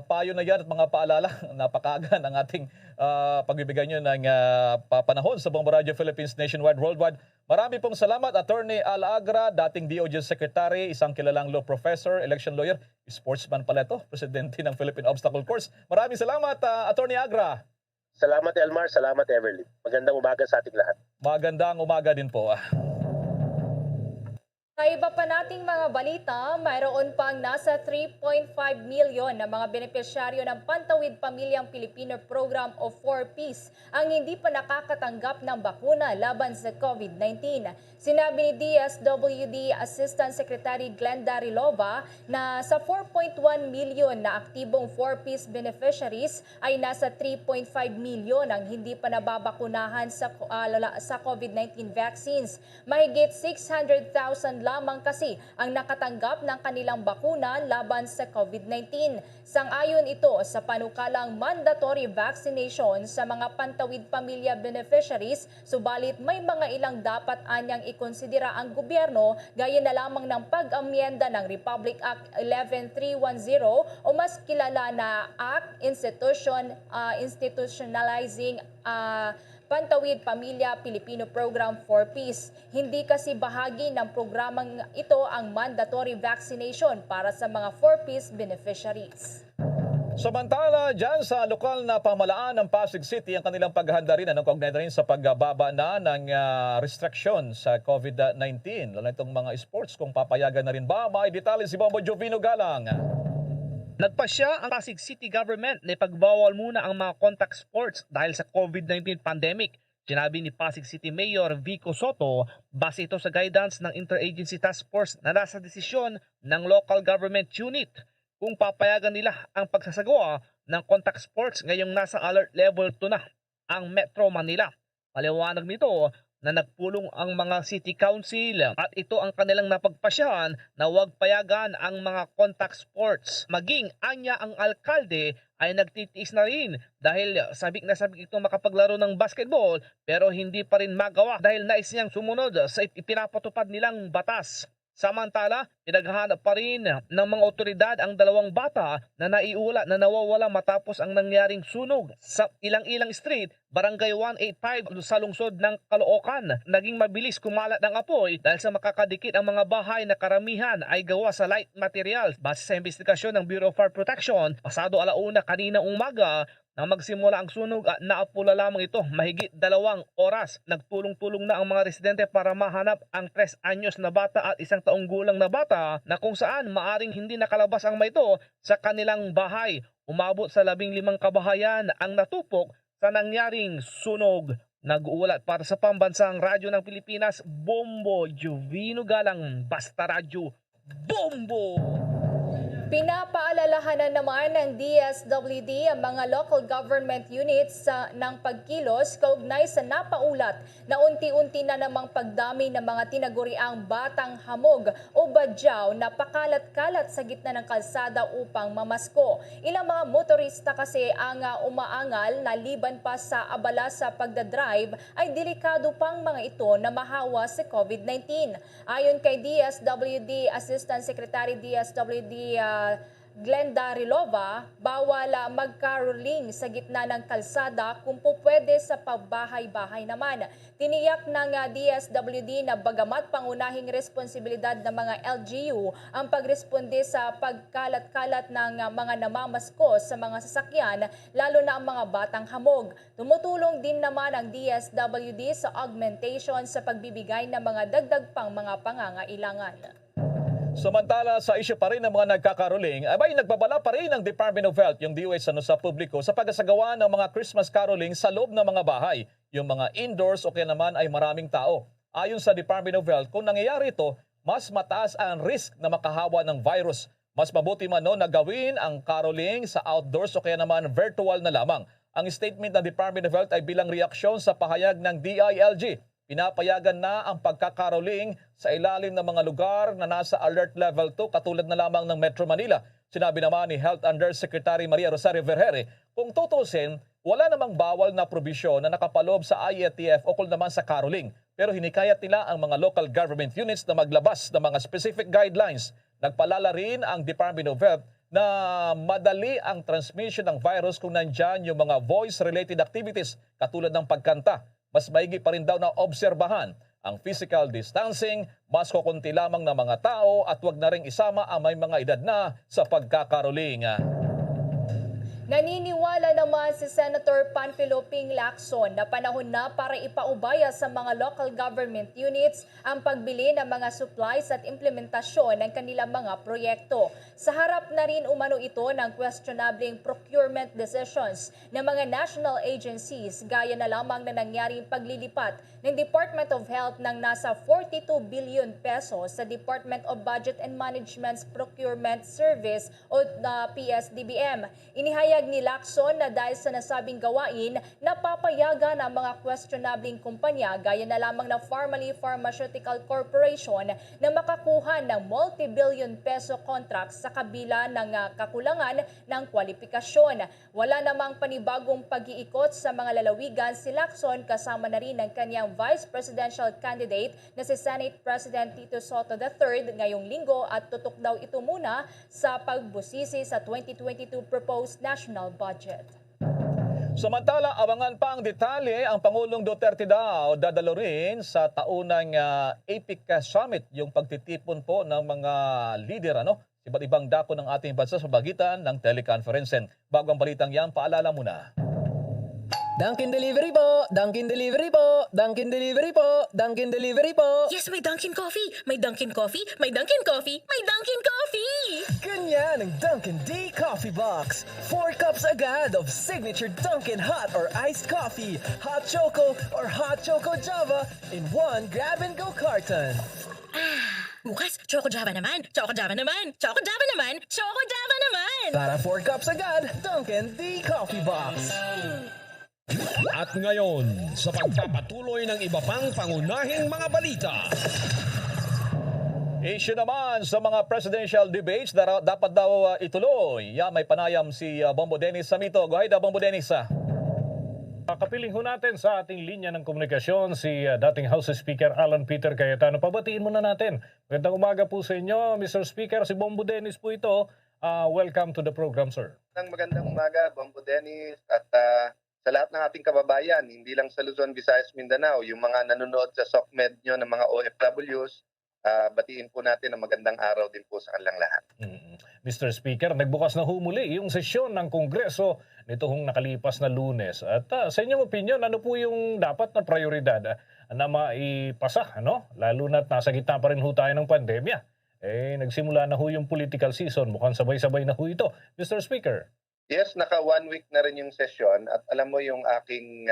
payo na yan at mga paalala. Napakaaga ng ating pagbibigay nyo ng panahon sa Bombo Radio Philippines Nationwide Worldwide. Marami pong salamat, Attorney Al Agra, dating DOJ Secretary, isang kilalang law professor, election lawyer, sportsman pala ito, presidente ng Philippine Obstacle Course. Maraming salamat, Attorney Agra. Salamat Elmar, salamat Everly. Magandang umaga sa ating lahat. Magandang umaga din po. Sa iba pa nating mga balita, mayroon pang nasa 3.5 million na mga benepisyaryo ng Pantawid Pamilyang Pilipino Program o 4Ps ang hindi pa nakakatanggap ng bakuna laban sa COVID-19. Sinabi ni DSWD Assistant Secretary Glenda Rilova na sa 4.1 million na aktibong 4Ps beneficiaries ay nasa 3.5 million ang hindi pa nababakunahan sa COVID-19 vaccines. Mahigit 600,000 lamang kasi ang nakatanggap ng kanilang bakuna laban sa COVID-19. Sang-ayon ito sa panukalang mandatory vaccination sa mga Pantawid Pamilya beneficiaries, subalit may mga ilang dapat anyang ikonsidera ang gobyerno gaya na lamang ng pag-amyenda ng Republic Act 11310 o mas kilala na Act Institutionalizing Pantawid Pamilya Pilipino Program 4Ps. Hindi kasi bahagi ng programang ito ang mandatory vaccination para sa mga 4Ps beneficiaries. Samantala, dyan sa lokal na pamalaan ng Pasig City, ang kanilang paghahanda rin kaugnay rin sa pagbaba na ng restriction sa COVID-19. Lalo itong mga sports, kung papayagan na rin ba? May detalye si Bombo Jovino Galang. Nagpasya ang Pasig City Government na ipagbawal muna ang mga contact sports dahil sa COVID-19 pandemic. Sinabi ni Pasig City Mayor Vico Soto, base ito sa guidance ng Interagency Task Force na nasa desisyon ng local government unit kung papayagan nila ang pagsasagawa ng contact sports ngayong nasa alert level 2 na ang Metro Manila. Paliwanag nito na nagpulong ang mga city council at ito ang kanilang napagpasyahan na huwag payagan ang mga contact sports. Maging anya ang alkalde ay nagtitiis na rin dahil sabik na sabik itong makapaglaro ng basketball pero hindi pa rin magawa dahil nais niyang sumunod sa ipinapatupad nilang batas. Samantala, pinaghahanap pa rin ng mga otoridad ang dalawang bata na naiula na nawawala matapos ang nangyaring sunog sa ilang-ilang street, Barangay 185 sa lungsod ng Caloocan. Naging mabilis kumalat ang apoy dahil sa makakadikit ang mga bahay na karamihan ay gawa sa light materials. Base sa investigasyon ng Bureau of Fire Protection, pasado 1:00 kaninang umaga, Nang magsimula ang sunog at naapula lamang ito mahigit 2 oras. Nagtulong-tulong na ang mga residente para mahanap ang 3 anyos na bata at 1 taong gulang na bata na kung saan maaring hindi nakalabas ang mga ito sa kanilang bahay. Umabot sa 15 kabahayan ang natupok sa nangyaring sunog. Nag-uulat para sa Pambansang Radyo ng Pilipinas, Bombo Jovino Galang, Basta Radyo, Bombo! Pinapaalalahanan naman ng DSWD ang mga local government units ng pagkilos kaugnay sa napaulat na unti-unti na namang pagdami ng mga tinaguriang batang hamog o badyaw na pakalat-kalat sa gitna ng kalsada upang mamasko. Ilang mga motorista kasi ang umaangal na liban pa sa abala sa pagdadrive ay delikado pang mga ito na mahawa sa COVID-19. Ayon kay DSWD Assistant Secretary DSWD Glenda Rilova, bawal magcaroling sa gitna ng kalsada kung pupwede sa pabahay-bahay naman. Tiniyak ng DSWD na bagamat pangunahing responsibilidad ng mga LGU ang pagresponde sa pagkalat-kalat ng mga namamasko sa mga sasakyan, lalo na ang mga batang hamog. Tumutulong din naman ang DSWD sa augmentation sa pagbibigay ng mga dagdag pang mga pangangailangan. Samantala sa isyu pa rin ng mga nagkakaroling, abay nagbabala pa rin ang Department of Health, yung DOH sa publiko sa pagkasagawa ng mga Christmas caroling sa loob ng mga bahay. Yung mga indoors o kaya naman ay maraming tao. Ayon sa Department of Health, kung nangyayari ito, mas mataas ang risk na makahawa ng virus. Mas mabuti man na gawin ang caroling sa outdoors o kaya naman virtual na lamang. Ang statement ng Department of Health ay bilang reaksyon sa pahayag ng DILG. Pinapayagan na ang pagkakaroling sa ilalim ng mga lugar na nasa alert level 2 katulad na lamang ng Metro Manila. Sinabi naman ni Health Undersecretary Maria Rosario Vergere, kung tutusin, wala namang bawal na probisyon na nakapaloob sa IATF ukol naman sa caroling. Pero hinikayat nila ang mga local government units na maglabas ng mga specific guidelines. Nagpalala rin ang Department of Health na madali ang transmission ng virus kung nandyan yung mga voice-related activities katulad ng pagkanta. Mas maigi pa rin daw na obserbahan ang physical distancing, mas kukunti lamang ng mga tao at wag na rin isama ang may mga edad na sa pagkakaroling. Naniniwala naman si Senator Panfilo Ping Lacson na panahon na para ipaubaya sa mga local government units ang pagbili ng mga supplies at implementasyon ng kanilang mga proyekto. Sa harap na rin umano ito ng questionable procurement decisions ng mga national agencies gaya na lamang na nangyaring paglilipat ng Department of Health ng nasa 42 billion pesos sa Department of Budget and Management's Procurement Service o PSDBM. Inihayag ni Lacson na dahil sa nasabing gawain, napapayagan ang mga questionabling kumpanya gaya na lamang na Pharmaly Pharmaceutical Corporation na makakuha ng multi-billion peso contracts sa kabila ng kakulangan ng kwalifikasyon. Wala namang panibagong pag-iikot sa mga lalawigan si Lacson kasama na rin ng kanyang Vice Presidential candidate na si Senate President Tito Soto III ngayong linggo at tutok daw ito muna sa pagbusisi sa 2022 proposed national budget. Samantala, abangan pa ang detalye, ang Pangulong Duterte daw dadalo rin sa taunang APEC Summit, yung pagtitipon po ng mga leader, iba't ibang dako ng ating bansa sa pagitan ng teleconference. Bago ang balitang yan, paalala muna. Dunkin' Delivery po! Dunkin' Delivery po! Dunkin' Delivery po! Dunkin' Delivery po! Yes, may Dunkin' Coffee! May Dunkin' Coffee! May Dunkin' Coffee! May Dunkin' Coffee! Ganyan ang Dunkin' D Coffee Box! 4 cups agad of signature Dunkin' hot or iced coffee, hot choco or hot choco java in 1 grab-and-go carton. Bukas, Choco Java naman! Choco Java naman! Choco Java naman! Choco Java naman! Para 4 cups agad, Dunkin' D Coffee Box! At ngayon, sa pagpapatuloy ng iba pang pangunahing mga balita. Issue naman sa mga presidential debates na dapat daw ituloy. May panayam si Bombo Dennis Samito. Go ahead, Bombo Dennis. Kapiling ho natin sa ating linya ng komunikasyon si dating House Speaker Alan Peter Cayetano. Pabatiin muna natin. Magandang umaga po sa inyo, Mr. Speaker. Si Bombo Dennis po ito. Welcome to the program, sir. Magandang umaga, Bombo Dennis. At sa lahat ng ating kababayan, hindi lang sa Luzon, Visayas, Mindanao, yung mga nanonood sa SOCMED nyo ng mga OFWs, batiin po natin na magandang araw din po sa kanilang lahat. Mr. Speaker, nagbukas na humuli yung sesyon ng Kongreso nitong nakalipas na Lunes. At sa inyong opinion, ano po yung dapat na prioridad na maipasa, ano? Lalo na't nasa gitna pa rin ho tayo ng pandemya. Nagsimula na ho yung political season. Mukhang sabay-sabay na ho ito. Mr. Speaker. Yes, naka 1 week na rin yung session at alam mo yung aking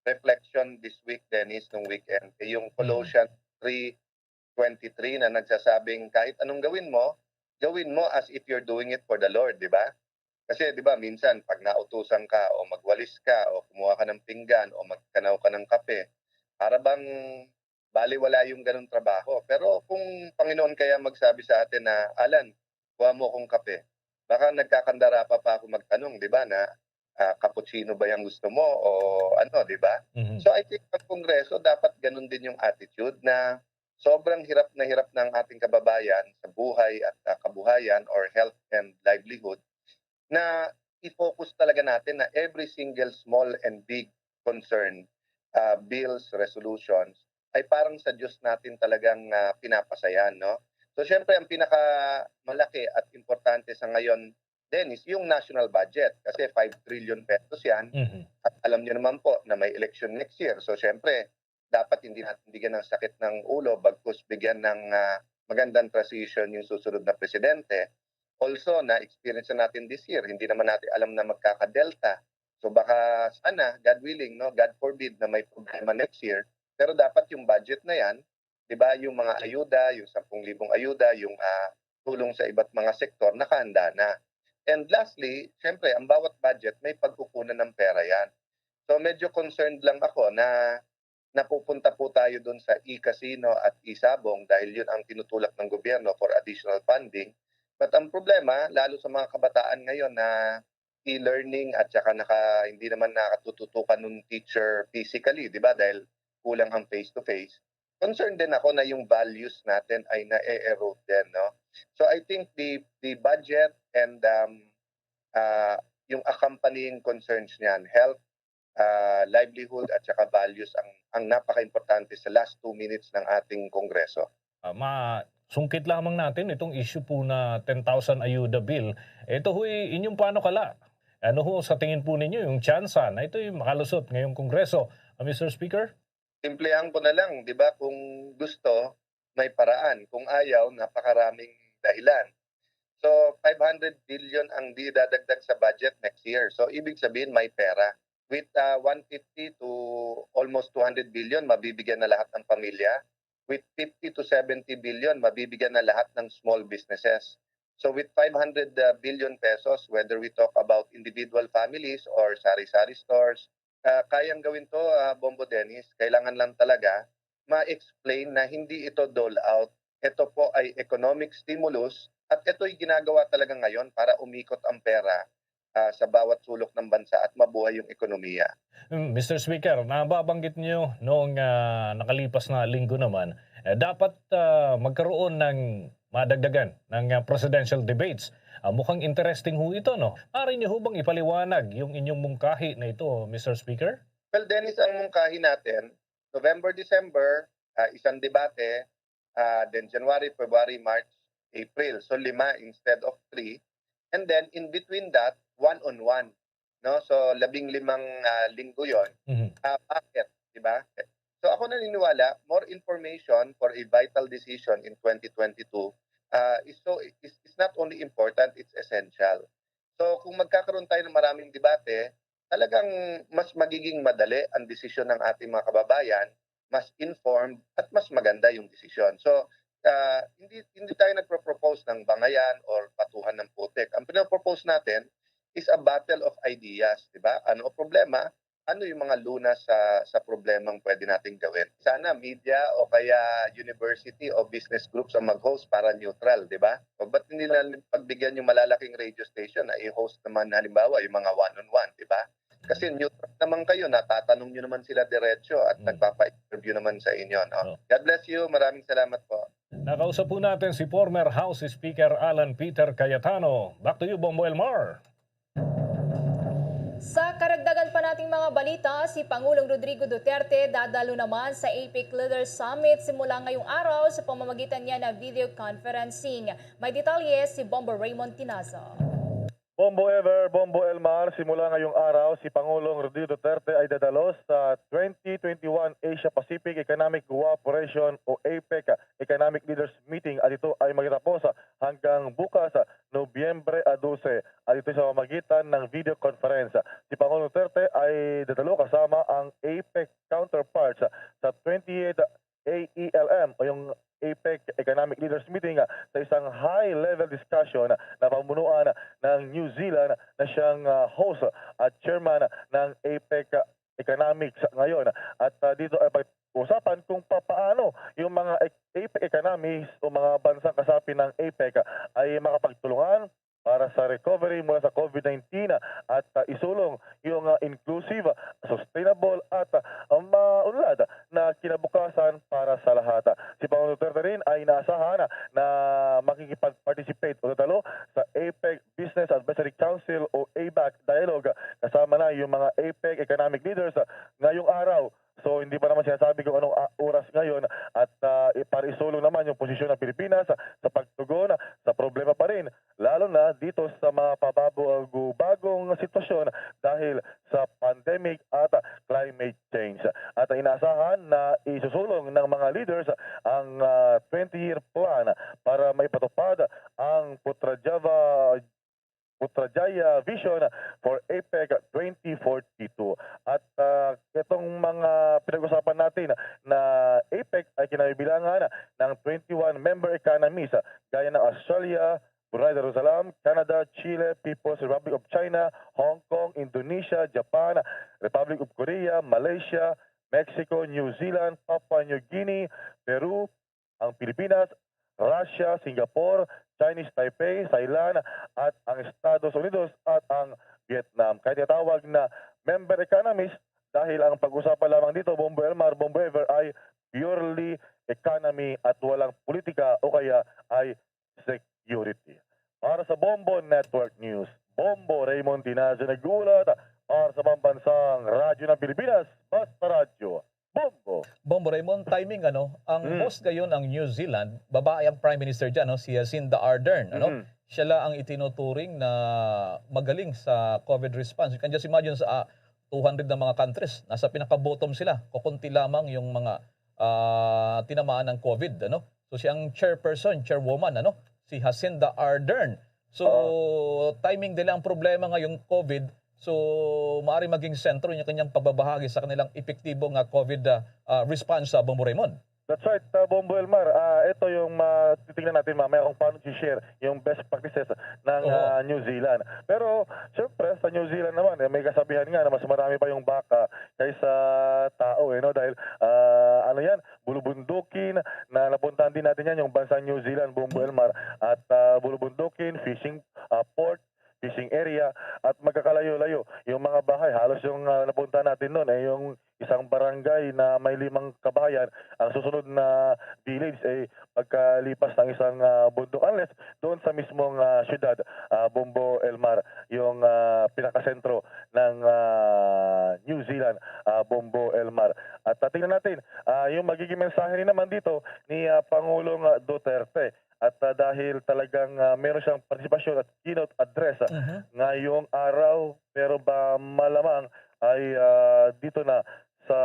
reflection this week, Dennis, nung weekend, yung Colossians 3:23 na nagsasabing kahit anong gawin mo as if you're doing it for the Lord, di ba? Kasi di ba minsan pag nautusan ka o magwalis ka o kumuha ka ng pinggan o magkanaw ka ng kape, para bang baliwala yung ganung trabaho. Pero kung Panginoon kaya magsabi sa atin na, Alan, kuha mo akong kape, baka nagkakandara pa ako magtanong, di ba, na cappuccino ba yung gusto mo o ano, di ba? So I think ang Kongreso dapat ganun din yung attitude na sobrang hirap ng ating kababayan sa buhay at kabuhayan or health and livelihood na i-focus talaga natin na every single small and big concern, bills, resolutions, ay parang sa Diyos natin talagang pinapasayan, no? So syempre ang pinakamalaki at importante sa ngayon, Dennis, yung national budget. Kasi 5 trillion pesos yan. At alam niyo naman po na may election next year. So syempre, dapat hindi natin bigyan ng sakit ng ulo bagkus bigyan ng magandang transition yung susunod na presidente. Also, na-experience na natin this year. Hindi naman natin alam na magkaka-delta. So baka sana, God willing, no, God forbid na may problema next year. Pero dapat yung budget na yan, di ba, yung mga ayuda, yung 10,000 ayuda, yung tulong sa iba't mga sektor, nakahanda na. And lastly, syempre, ang bawat budget may pagkukunan ng pera yan. So medyo concerned lang ako na napupunta po tayo doon sa e-casino at e-sabong dahil yun ang tinutulak ng gobyerno for additional funding. But ang problema, lalo sa mga kabataan ngayon na e-learning at saka hindi naman nakatututukan ng teacher physically, di ba? Dahil kulang ang face-to-face. Concerned din ako na yung values natin ay na-erode din, no? So I think the budget and yung accompanying concerns niyan, health, livelihood at saka values ang napaka-importante sa last 2 minutes ng ating Kongreso. Sungkit lamang natin itong issue po na 10,000 ayuda bill. Ito ho'y inyong panukala. Ano ho sa tingin po ninyo yung tsansa na ito'y makalusot ngayong Kongreso? Mr. Speaker? Simplihan ko na lang, di ba? Kung gusto, may paraan. Kung ayaw, napakaraming dahilan. So, 500 billion ang dadagdag sa budget next year. So, ibig sabihin may pera. With 150 to almost 200 billion, mabibigyan na lahat ng pamilya. With 50 to 70 billion, mabibigyan na lahat ng small businesses. So, with 500 billion pesos, whether we talk about individual families or sari-sari stores, kayang gawin to, Bombo Dennis. Kailangan lang talaga ma-explain na hindi ito dole out. Ito po ay economic stimulus at ito'y ginagawa talaga ngayon para umikot ang pera sa bawat sulok ng bansa at mabuhay yung ekonomiya. Mr. Speaker, nababanggit niyo noong nakalipas na linggo naman, dapat magkaroon ng madagdagan ng presidential debates. Mukhang interesting ho ito, no? Maaari niyo ho bang ipaliwanag yung inyong mungkahi na ito, Mr. Speaker? Well, Dennis, ang mungkahi natin, November, December, isang debate, then January, February, March, April. So 5 instead of 3. And then in between that, 1-on-1. No? So 15 linggo yon. Bakit? Diba? So ako naniniwala, more information for a vital decision in 2022 is not only important, it's essential. So kung magkakaroon tayo ng maraming debate, talagang mas magiging madali ang desisyon ng ating mga kababayan, mas informed at mas maganda yung desisyon. So hindi tayo nagpro-propose ng bangayan or patuhan ng putik. Ang pinapropose natin is a battle of ideas, di ba? Ano ang problema? Ano yung mga lunas sa problemang pwede nating gawin? Sana media o kaya university o business groups ang mag-host para neutral, di ba? O ba't hindi na pagbigyan yung malalaking radio station na i-host naman halimbawa yung mga one-on-one, di ba? Kasi neutral naman kayo, natatanong nyo naman sila diretso at nagpapa-interview naman sa inyo. No? God bless you. Maraming salamat po. Nakausap po natin si former House Speaker Alan Peter Cayetano. Back to you, Bombo Elmar. Sa karagdagan pa iba nating mga balita, si Pangulong Rodrigo Duterte dadalo naman sa APEC Leaders Summit simula ngayong araw sa pamamagitan niya na video conferencing. May detalye si Bombo Raymond Tinazo. Bombo Ever, Bombo Elmar, simula ngayong araw, si Pangulong Rodrigo Duterte ay dadalo sa 2021 Asia-Pacific Economic Cooperation o APEC Economic Leaders Meeting at ito ay magtatapos hanggang bukas, Nobyembre 12 at ito sa pamamagitan ng video conference. Si Pangulong Duterte ay dadalo kasama ang APEC counterparts sa 28th AELM o yung APEC Economic Leaders Meeting sa isang high-level discussion na pamunuan ng New Zealand na siyang host at chairman ng APEC Economics ngayon. At dito ay pag-usapan kung paano yung mga APEC economies o mga bansang kasapi ng APEC ay makapagtulungan para sa recovery mula sa COVID-19 at isulong yung inclusive, sustainable at maunlad na kinabukasan para sa lahat. Si Pangulong Duterte rin ay inaasahan na makikipag-participate o tatalo sa APEC Business Advisory Council o ABAC Dialogue kasama na yung mga APEC economic leaders ngayong araw. So hindi pa naman sinasabi kung anong oras ngayon at para isulong naman yung posisyon ng Pilipinas sa pagtugon sa problema pa rin, lalo na dito sa mga pabagong sitwasyon dahil sa pandemic at climate change. At inaasahan na isusulong ng mga leaders ang 20-year plan para maipatupad ang Putrajaya Vision for APEC 2042. At itong mga pinag-usapan natin na APEC ay kinabibilangan ng 21 member economies gaya ng Australia, Brunei Darussalam, Canada, Chile, People's Republic of China, Hong Kong, Indonesia, Japan, Republic of Korea, Malaysia, Mexico, New Zealand, Papua New Guinea, Peru, ang Pilipinas, Russia, Singapore, Chinese Taipei, Thailand at ang Estados Unidos at ang Vietnam. Kaya tinatawag na member economies dahil ang pag-usapan lamang dito, Bombo Elmar, Bombo Ever, ay purely economy at walang politika o kaya ay security. Para sa Bombo Network News, Bombo Raymond Tinazo nag-uulat para sa pambansang radyo ng Pilipinas, Basta Radyo. Bombo Raymond, timing ang host ngayon ang New Zealand, babae ang Prime Minister dyan, si Jacinda Ardern. Siya lang ang itinuturing na magaling sa COVID response. You can just imagine sa 200 na mga countries, nasa pinaka-bottom sila. Kukunti lamang yung mga tinamaan ng COVID. So siya ang chairwoman, si Jacinda Ardern. So timing nila ang problema ngayong COVID. So, maaari maging sentro yung kanyang pagbabahagi sa kanilang epektibong COVID response sa Bombo Raymond. That's right, Bombo Elmar. Ito yung titingnan natin mamaya kung paano i-share yung best practices ng New Zealand. Pero, syempre, sa New Zealand naman, may kasabihan nga na mas marami pa yung baka kaysa tao. Dahil, bulubundukin, na napuntahan din natin yan, yung bansang New Zealand, Bombo Elmar. At bulubundukin, fishing port, fishing area at magkakalayo-layo. Yung mga bahay, halos yung napunta natin noon ay yung isang barangay na may 5 kabahayan. Ang susunod na village ay pagkalipas ng isang bundok. Unless doon sa mismong syudad, Bombo Elmar, yung pinakasentro ng New Zealand, Bombo Elmar. At tingnan natin, yung magiging mensahe rin naman dito ni Pangulong Duterte. At dahil talagang meron siyang partisipasyon at keynote address ngayong araw, pero ba malamang ay dito na sa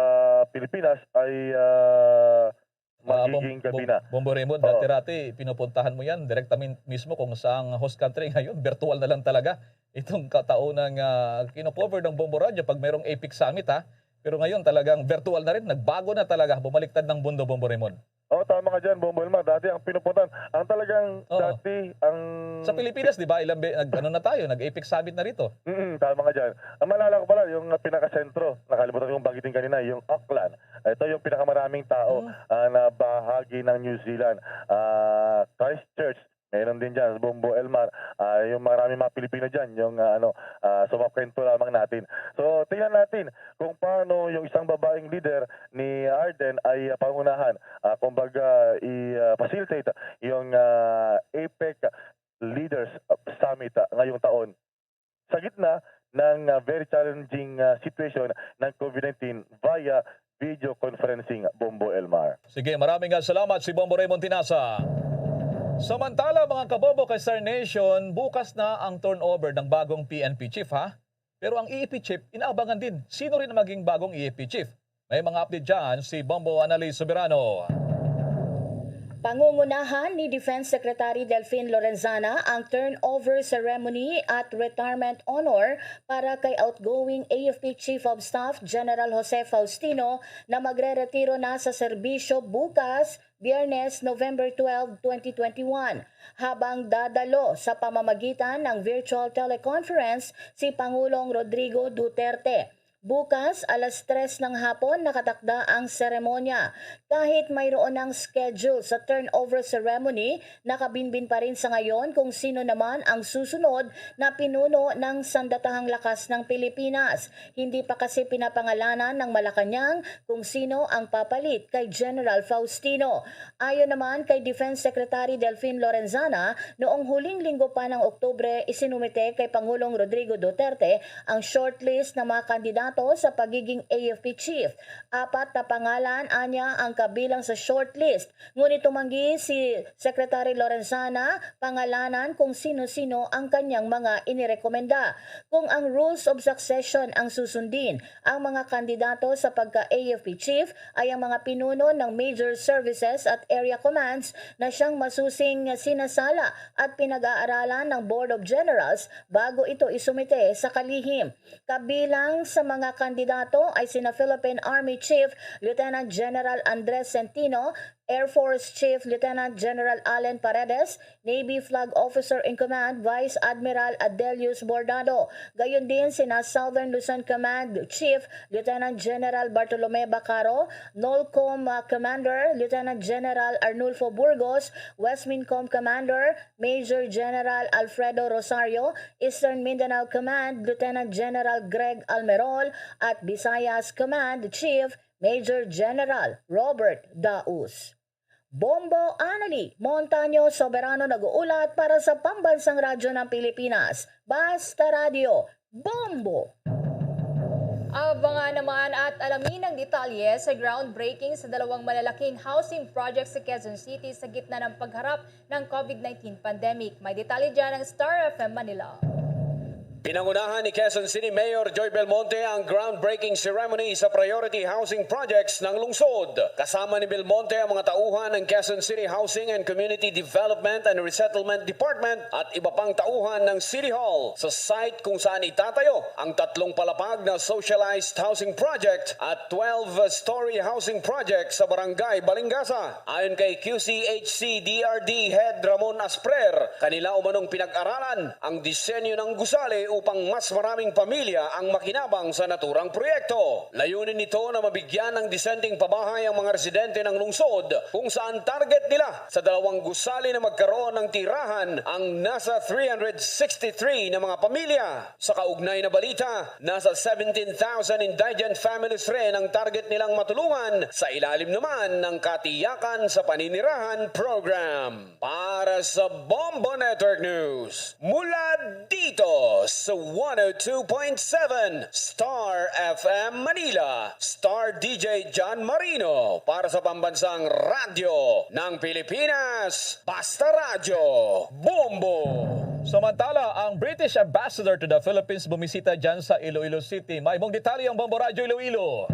Pilipinas ay magiging gabi na. Bombo Raymond, dati-rati pinupuntahan mo yan direktamente mismo kung saang host country ngayon. Virtual na lang talaga itong kataunang kinocover ng Bombo Radio pag merong APEC Summit Pero ngayon talagang virtual na rin. Nagbago na talaga. Bumaliktad ng mundo, Bombo Raymond. Tama ka dyan, Bombo Elmar. Dati ang pinupuntan, ang talagang dati, ang... Sa Pilipinas, di ba? Nag-APEC Summit na rito. Tama ka dyan. Ang malala ko pala, yung pinakasentro, nakalimutan kong bagitin kanina, yung Auckland. Ito yung pinakamaraming tao na bahagi ng New Zealand. Christchurch, meron din dyan, Bombo Elmar. Yung maraming mga Pilipino dyan, yung sumapkwento lamang natin. So, tingnan natin kung paano yung isang babaeng leader ni Arden ay pangunahan. Kumbaga, i-facilitate yung APEC Leaders Summit ngayong taon. Sa gitna ng very challenging situation ng COVID-19 via video conferencing, Bombo Elmar. Sige, maraming salamat si Bombo Raymond Tinasa. Samantala mga kabobo kay Star Nation, bukas na ang turnover ng bagong PNP chief ha. Pero ang EEP chief, inaabangan din. Sino rin ang maging bagong EEP chief? May mga update dyan si Bombo Annalise Soberano. Pangungunahan ni Defense Secretary Delfin Lorenzana ang turnover ceremony at retirement honor para kay outgoing AFP Chief of Staff General Jose Faustino na magre-retiro na sa serbisyo bukas, Biyernes, November 12, 2021, habang dadalo sa pamamagitan ng virtual teleconference si Pangulong Rodrigo Duterte. Bukas, alas 3 ng hapon nakatakda ang seremonya. Kahit mayroon ng schedule sa turnover ceremony, nakabinbin pa rin sa ngayon kung sino naman ang susunod na pinuno ng Sandatahang Lakas ng Pilipinas. Hindi pa kasi pinapangalanan ng Malacanang kung sino ang papalit kay General Faustino. Ayon naman kay Defense Secretary Delfin Lorenzana, noong huling linggo pa ng Oktubre, isinumite kay Pangulong Rodrigo Duterte ang shortlist ng mga kandidato sa pagiging AFP Chief. 4 na pangalan anya ang kabilang sa shortlist. Ngunit tumanggi si Secretary Lorenzana pangalanan kung sino-sino ang kanyang mga inirekomenda. Kung ang rules of succession ang susundin, ang mga kandidato sa pagka-AFP Chief ay ang mga pinuno ng major services at area commands na siyang masusing sinasala at pinag-aaralan ng Board of Generals bago ito isumite sa kalihim. Kabilang sa mga kandidato ay sina Philippine Army Chief Lieutenant General Andres Centino, Air Force Chief Lieutenant General Allen Paredes, Navy Flag Officer in Command Vice Admiral Adelius Bordado. Gayon din sina Southern Luzon Command Chief Lieutenant General Bartolome Bacaro, NOLCOM Commander Lieutenant General Arnulfo Burgos, Westmincom Commander Major General Alfredo Rosario, Eastern Mindanao Command Lieutenant General Greg Almerol, at Visayas Command Chief Major General Robert Daus. Bombo Anali, Montaño Soberano nag-uulat para sa Pambansang Radyo ng Pilipinas. Basta Radio, Bombo! Abangan naman at alamin ang detalye sa groundbreaking sa 2 malalaking housing projects sa Quezon City sa gitna ng pagharap ng COVID-19 pandemic. May detalye dyan ng Star FM Manila. Pinangunahan ni Quezon City Mayor Joy Belmonte ang groundbreaking ceremony sa priority housing projects ng lungsod. Kasama ni Belmonte ang mga tauhan ng Quezon City Housing and Community Development and Resettlement Department at iba pang tauhan ng City Hall sa site kung saan itatayo ang 3 palapag na socialized housing project at 12-story housing project sa Barangay Balingasa. Ayon kay QCHC DRD Head Ramon Asprer, kanila umanong pinag-aralan ang disenyo ng gusali upang mas maraming pamilya ang makinabang sa naturang proyekto. Layunin nito na mabigyan ng disenteng pabahay ang mga residente ng lungsod kung saan target nila sa 2 gusali na magkaroon ng tirahan ang nasa 363 na mga pamilya. Sa kaugnay na balita, nasa 17,000 indigent families rin ang target nilang matulungan sa ilalim naman ng Katiyakan sa Paninirahan Program. Para sa Bombo Network News, mula dito sa 102.7 Star FM Manila, Star DJ John Marino para sa Pambansang Radyo ng Pilipinas, Basta Radio, Bombo! Samantala, ang British Ambassador to the Philippines bumisita dyan sa Iloilo City. May mong detalye ang Bombo Radio Iloilo.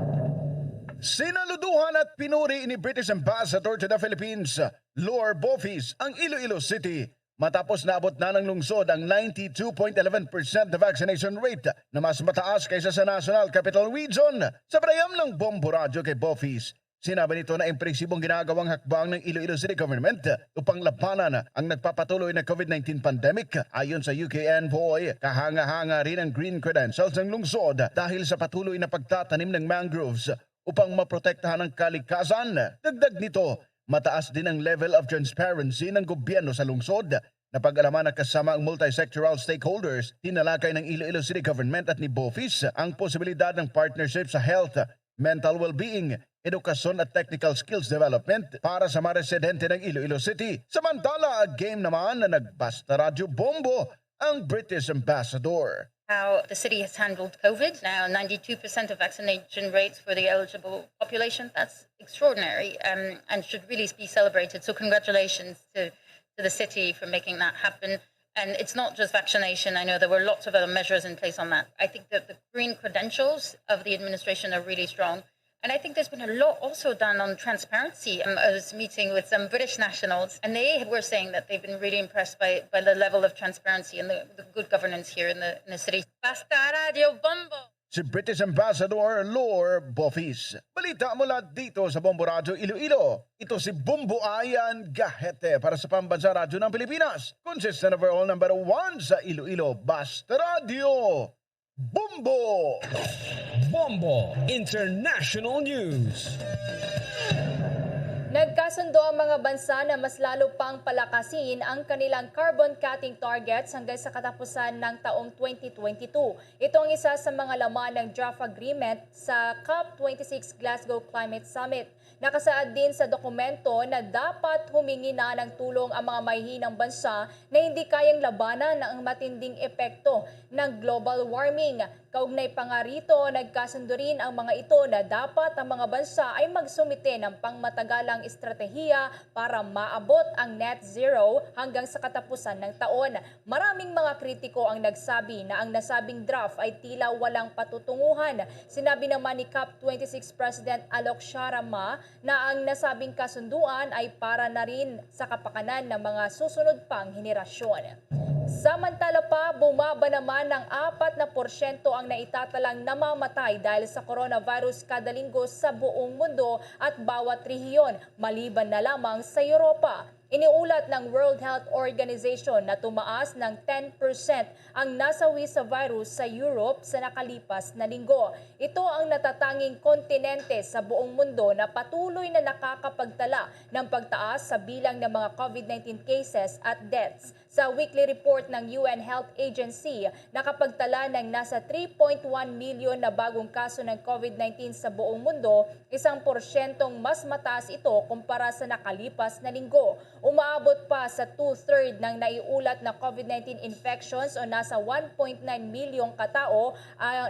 Sinaluduhan at pinuri ni British Ambassador to the Philippines, Lord Bofis, ang Iloilo City matapos naabot na ng lungsod ang 92.11% na vaccination rate na mas mataas kaysa sa National Capital Region. Sa panayam ng Bombo Radio kay Bofis, sinabi nito na impresibong ginagawang hakbang ng Iloilo City Government upang labanan ang nagpapatuloy na COVID-19 pandemic. Ayon sa UK Envoy, kahanga-hanga rin ang green credentials ng lungsod dahil sa patuloy na pagtatanim ng mangroves upang maprotektahan ang kalikasan. Dagdag nito, mataas din ang level of transparency ng gobyerno sa lungsod. Napag-alaman na kasama ang multi-sectoral stakeholders, tinalakay ng Iloilo City Government at ni Bofis ang posibilidad ng partnership sa health, mental well-being, edukasyon at technical skills development para sa mga residente ng Iloilo City. Samantala, game naman na nagbasta Radyo Bombo ang British Ambassador. how the city has handled COVID. Now, 92% of vaccination rates for the eligible population. That's extraordinary and should really be celebrated. So congratulations to the city for making that happen. And it's not just vaccination. I know there were lots of other measures in place on that. I think that the green credentials of the administration are really strong. And I think there's been a lot also done on transparency. I was meeting with some British nationals, and they were saying that they've been really impressed by the level of transparency and the good governance here in the city. Basta Radio Bombo! Si British Ambassador Lore Bofis. Balita mula dito sa Bombo Radyo Iloilo. Ito si Bumbo Ayan Gahete para sa Pambansa Radyo ng Pilipinas. Consistent overall number 1 sa Iloilo. Basta Radio Bombo! Bombo International News. Nagkasundo ang mga bansa na mas lalo pang palakasin ang kanilang carbon cutting targets hanggang sa katapusan ng taong 2022. Ito ang isa sa mga laman ng draft agreement sa COP26 Glasgow Climate Summit. Nakasaad din sa dokumento na dapat humingi na ng tulong ang mga mahihinang bansa na hindi kayang labanan ng matinding epekto ng global warming. Kaugnay pa nga rito, nagkasundo rin ang mga ito na dapat ang mga bansa ay magsumite ng pangmatagalang estratehiya para maabot ang net zero hanggang sa katapusan ng taon. Maraming mga kritiko ang nagsabi na ang nasabing draft ay tila walang patutunguhan. Sinabi naman ni COP26 President Alok Sharma na ang nasabing kasunduan ay para na rin sa kapakanan ng mga susunod pang henerasyon. Samantala pa, bumaba naman ng 4% ang naitatalang namamatay dahil sa coronavirus kada linggo sa buong mundo at bawat rehiyon, maliban na lamang sa Europa. Iniulat ng World Health Organization na tumaas ng 10% ang nasawi sa virus sa Europe sa nakalipas na linggo. Ito ang natatanging kontinente sa buong mundo na patuloy na nakakapagtala ng pagtaas sa bilang ng mga COVID-19 cases at deaths. Sa weekly report ng UN Health Agency, nakapagtala ng nasa 3.1 milyon na bagong kaso ng COVID-19 sa buong mundo, 1% mas mataas ito kumpara sa nakalipas na linggo. Umaabot pa sa 2/3 ng naiulat na COVID-19 infections o nasa 1.9 milyong katao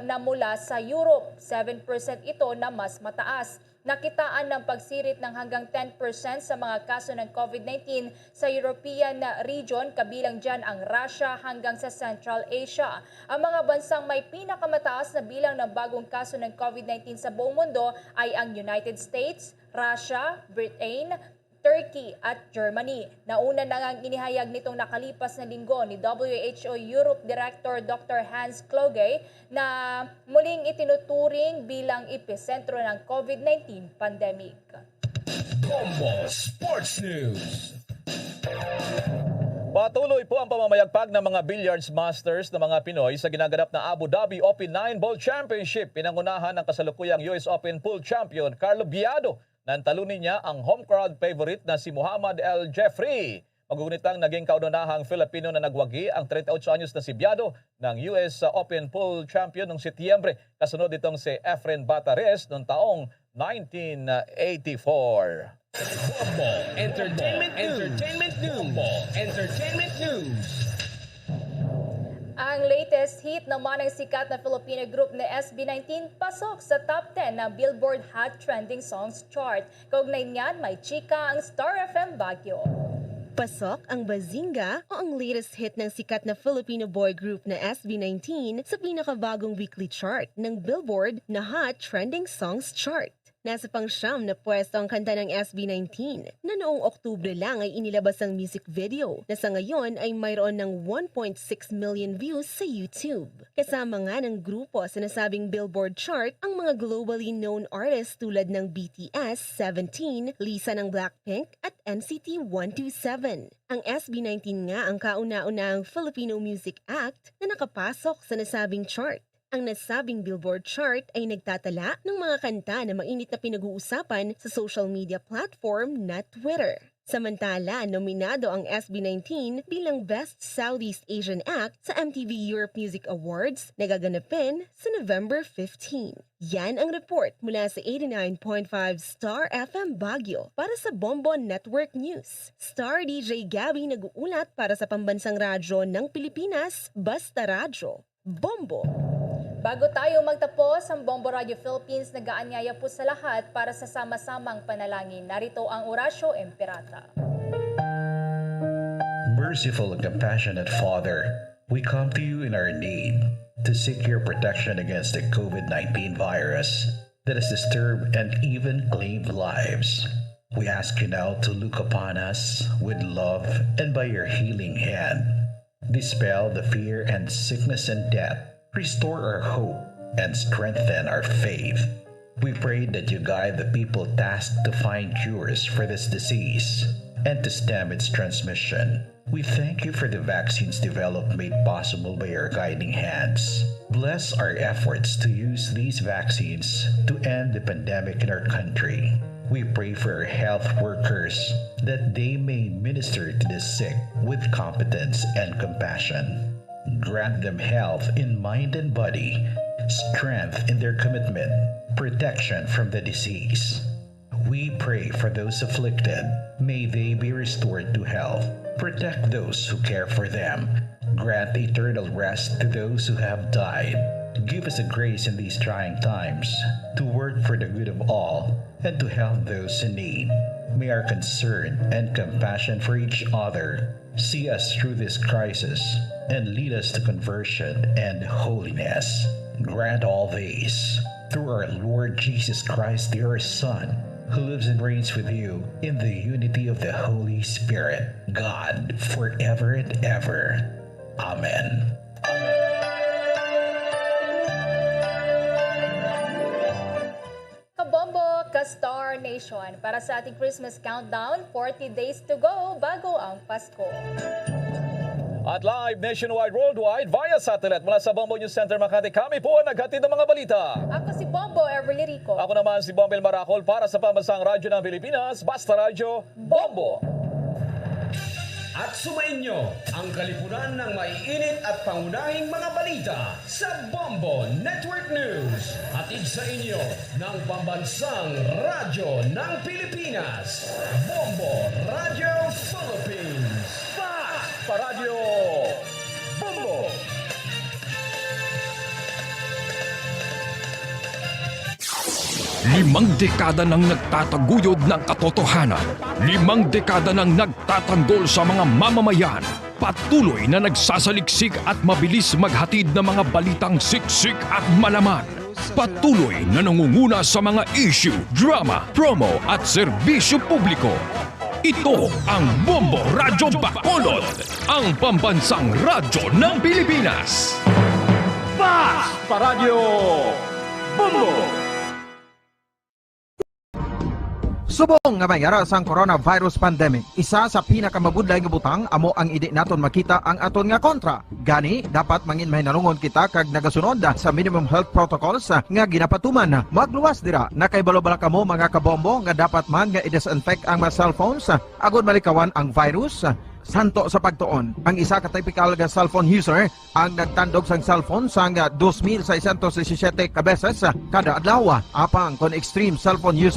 na mula sa Europe. 7% ito na mas mataas. Nakitaan ng pagsirit ng hanggang 10% sa mga kaso ng COVID-19 sa European region, kabilang dyan ang Russia hanggang sa Central Asia. Ang mga bansang may pinakamataas na bilang ng bagong kaso ng COVID-19 sa buong mundo ay ang United States, Russia, Britain, Turkey at Germany. Nauna na ngang inihayag nitong nakalipas na linggo ni WHO Europe Director Dr. Hans Kluge na muling itinuturing bilang episentro ng COVID-19 pandemic. Bombo Sports News. Patuloy po ang pamamayagpag ng mga billiards masters ng mga Pinoy sa ginaganap na Abu Dhabi Open 9 Ball Championship. Pinangunahan ng kasalukuyang US Open Pool Champion Carlo Biado. Nantalunin niya ang home crowd favorite na si Muhammad El Jeffrey. Magugunitang naging kaunanahang Filipino na nagwagi ang 38 anyos na si Biado ng US Open Pool Champion noong Setyembre. Kasunod itong si Efren Batares noong taong 1984. Bombo Entertainment News. Ang latest hit naman ng sikat na Filipino group na SB19 pasok sa top 10 ng Billboard Hot Trending Songs chart. Kaugnay niyan, may chika ang Star FM Baguio. Pasok ang Bazinga o ang latest hit ng sikat na Filipino boy group na SB19 sa pinakabagong weekly chart ng Billboard na Hot Trending Songs chart. Nasa pang-siyam na pwesto ang kanta ng SB19 na noong Oktubre lang ay inilabas ang music video na sa ngayon ay mayroon ng 1.6 million views sa YouTube. Kasama nga ng grupo sa nasabing Billboard chart ang mga globally known artists tulad ng BTS, 17, Lisa ng Blackpink at NCT 127. Ang SB19 nga ang kauna-unahang Filipino music act na nakapasok sa nasabing chart. Ang nasabing Billboard chart ay nagtatala ng mga kanta na mainit na pinag-uusapan sa social media platform na Twitter. Samantala, nominado ang SB19 bilang Best Southeast Asian Act sa MTV Europe Music Awards na gaganapin sa November 15. Yan ang report mula sa 89.5 Star FM Baguio para sa Bombo Network News. Star DJ Gabby nag-uulat para sa pambansang radyo ng Pilipinas, Basta Radyo. Bombo. Bago tayo magtapos ang Bombo Radio Philippines, nag-aanyaya po sa lahat para sa sama-samang panalangin. Narito ang Orasio Imperata. Merciful and compassionate Father, we come to you in our need to seek your protection against the COVID-19 virus that has disturbed and even claimed lives. We ask you now to look upon us with love and by your healing hand, dispel the fear and sickness and death, restore our hope, and strengthen our faith. We pray that you guide the people tasked to find cures for this disease and to stem its transmission. We thank you for the vaccines developed made possible by your guiding hands. Bless our efforts to use these vaccines to end the pandemic in our country. We pray for our health workers that they may minister to the sick with competence and compassion. Grant them health in mind and body, strength in their commitment, protection from the disease. We pray for those afflicted. May they be restored to health. Protect those who care for them. Grant eternal rest to those who have died. Give us a grace in these trying times to work for the good of all and to help those in need. May our concern and compassion for each other see us through this crisis and lead us to conversion and holiness. Grant all these through our Lord Jesus Christ, your Son, who lives and reigns with you in the unity of the Holy Spirit, God, forever and ever. Amen. Kabombo, Ka-Star Nation, para sa ating Christmas countdown, 40 days to go bago ang Pasko. At live nationwide, worldwide, via satellite mula sa Bombo News Center Makati, kami po naghatid ng mga balita. Ako si Bombo Everly Rico. Ako naman si Bombel Maracol para sa Pambansang Radyo ng Pilipinas, Basta Radyo, Bombo. At sumainyo ang kalipunan ng maiinit at pangunahing mga balita sa Bombo Network News. Hatid sa inyo ng Pambansang Radyo ng Pilipinas, Bombo Radio Philippines. Radyo Bombo. Limang dekada nang nagtataguyod ng katotohanan. 5 dekada nang nagtatanggol sa mga mamamayan. Patuloy na nagsasaliksik at mabilis maghatid ng mga balitang siksik at malaman. Patuloy na nangunguna sa mga issue, drama, promo at serbisyo publiko. Ito ang Bombo Radyo Bacolod, ang pambansang radyo ng Pilipinas. Basta Radyo Bombo. Subong nga mayara sang coronavirus pandemic, isa sa pinakamabudlay nga butang amo ang idi naton makita ang aton nga kontra. Gani dapat mangin mahinalungon kita kag nagasunod sa minimum health protocols nga ginapatuman. Magluwas dira na kay balobala kamo mga kabombo nga dapat man nga i-disinfect ang mga cellphones agud malikawan ang virus. Santo sa pagtuon, ang isa ka typical nga cellphone user ang nagtandog sang cellphone sang 2,617 ka beses kada adlaw. Apang kon extreme cellphone user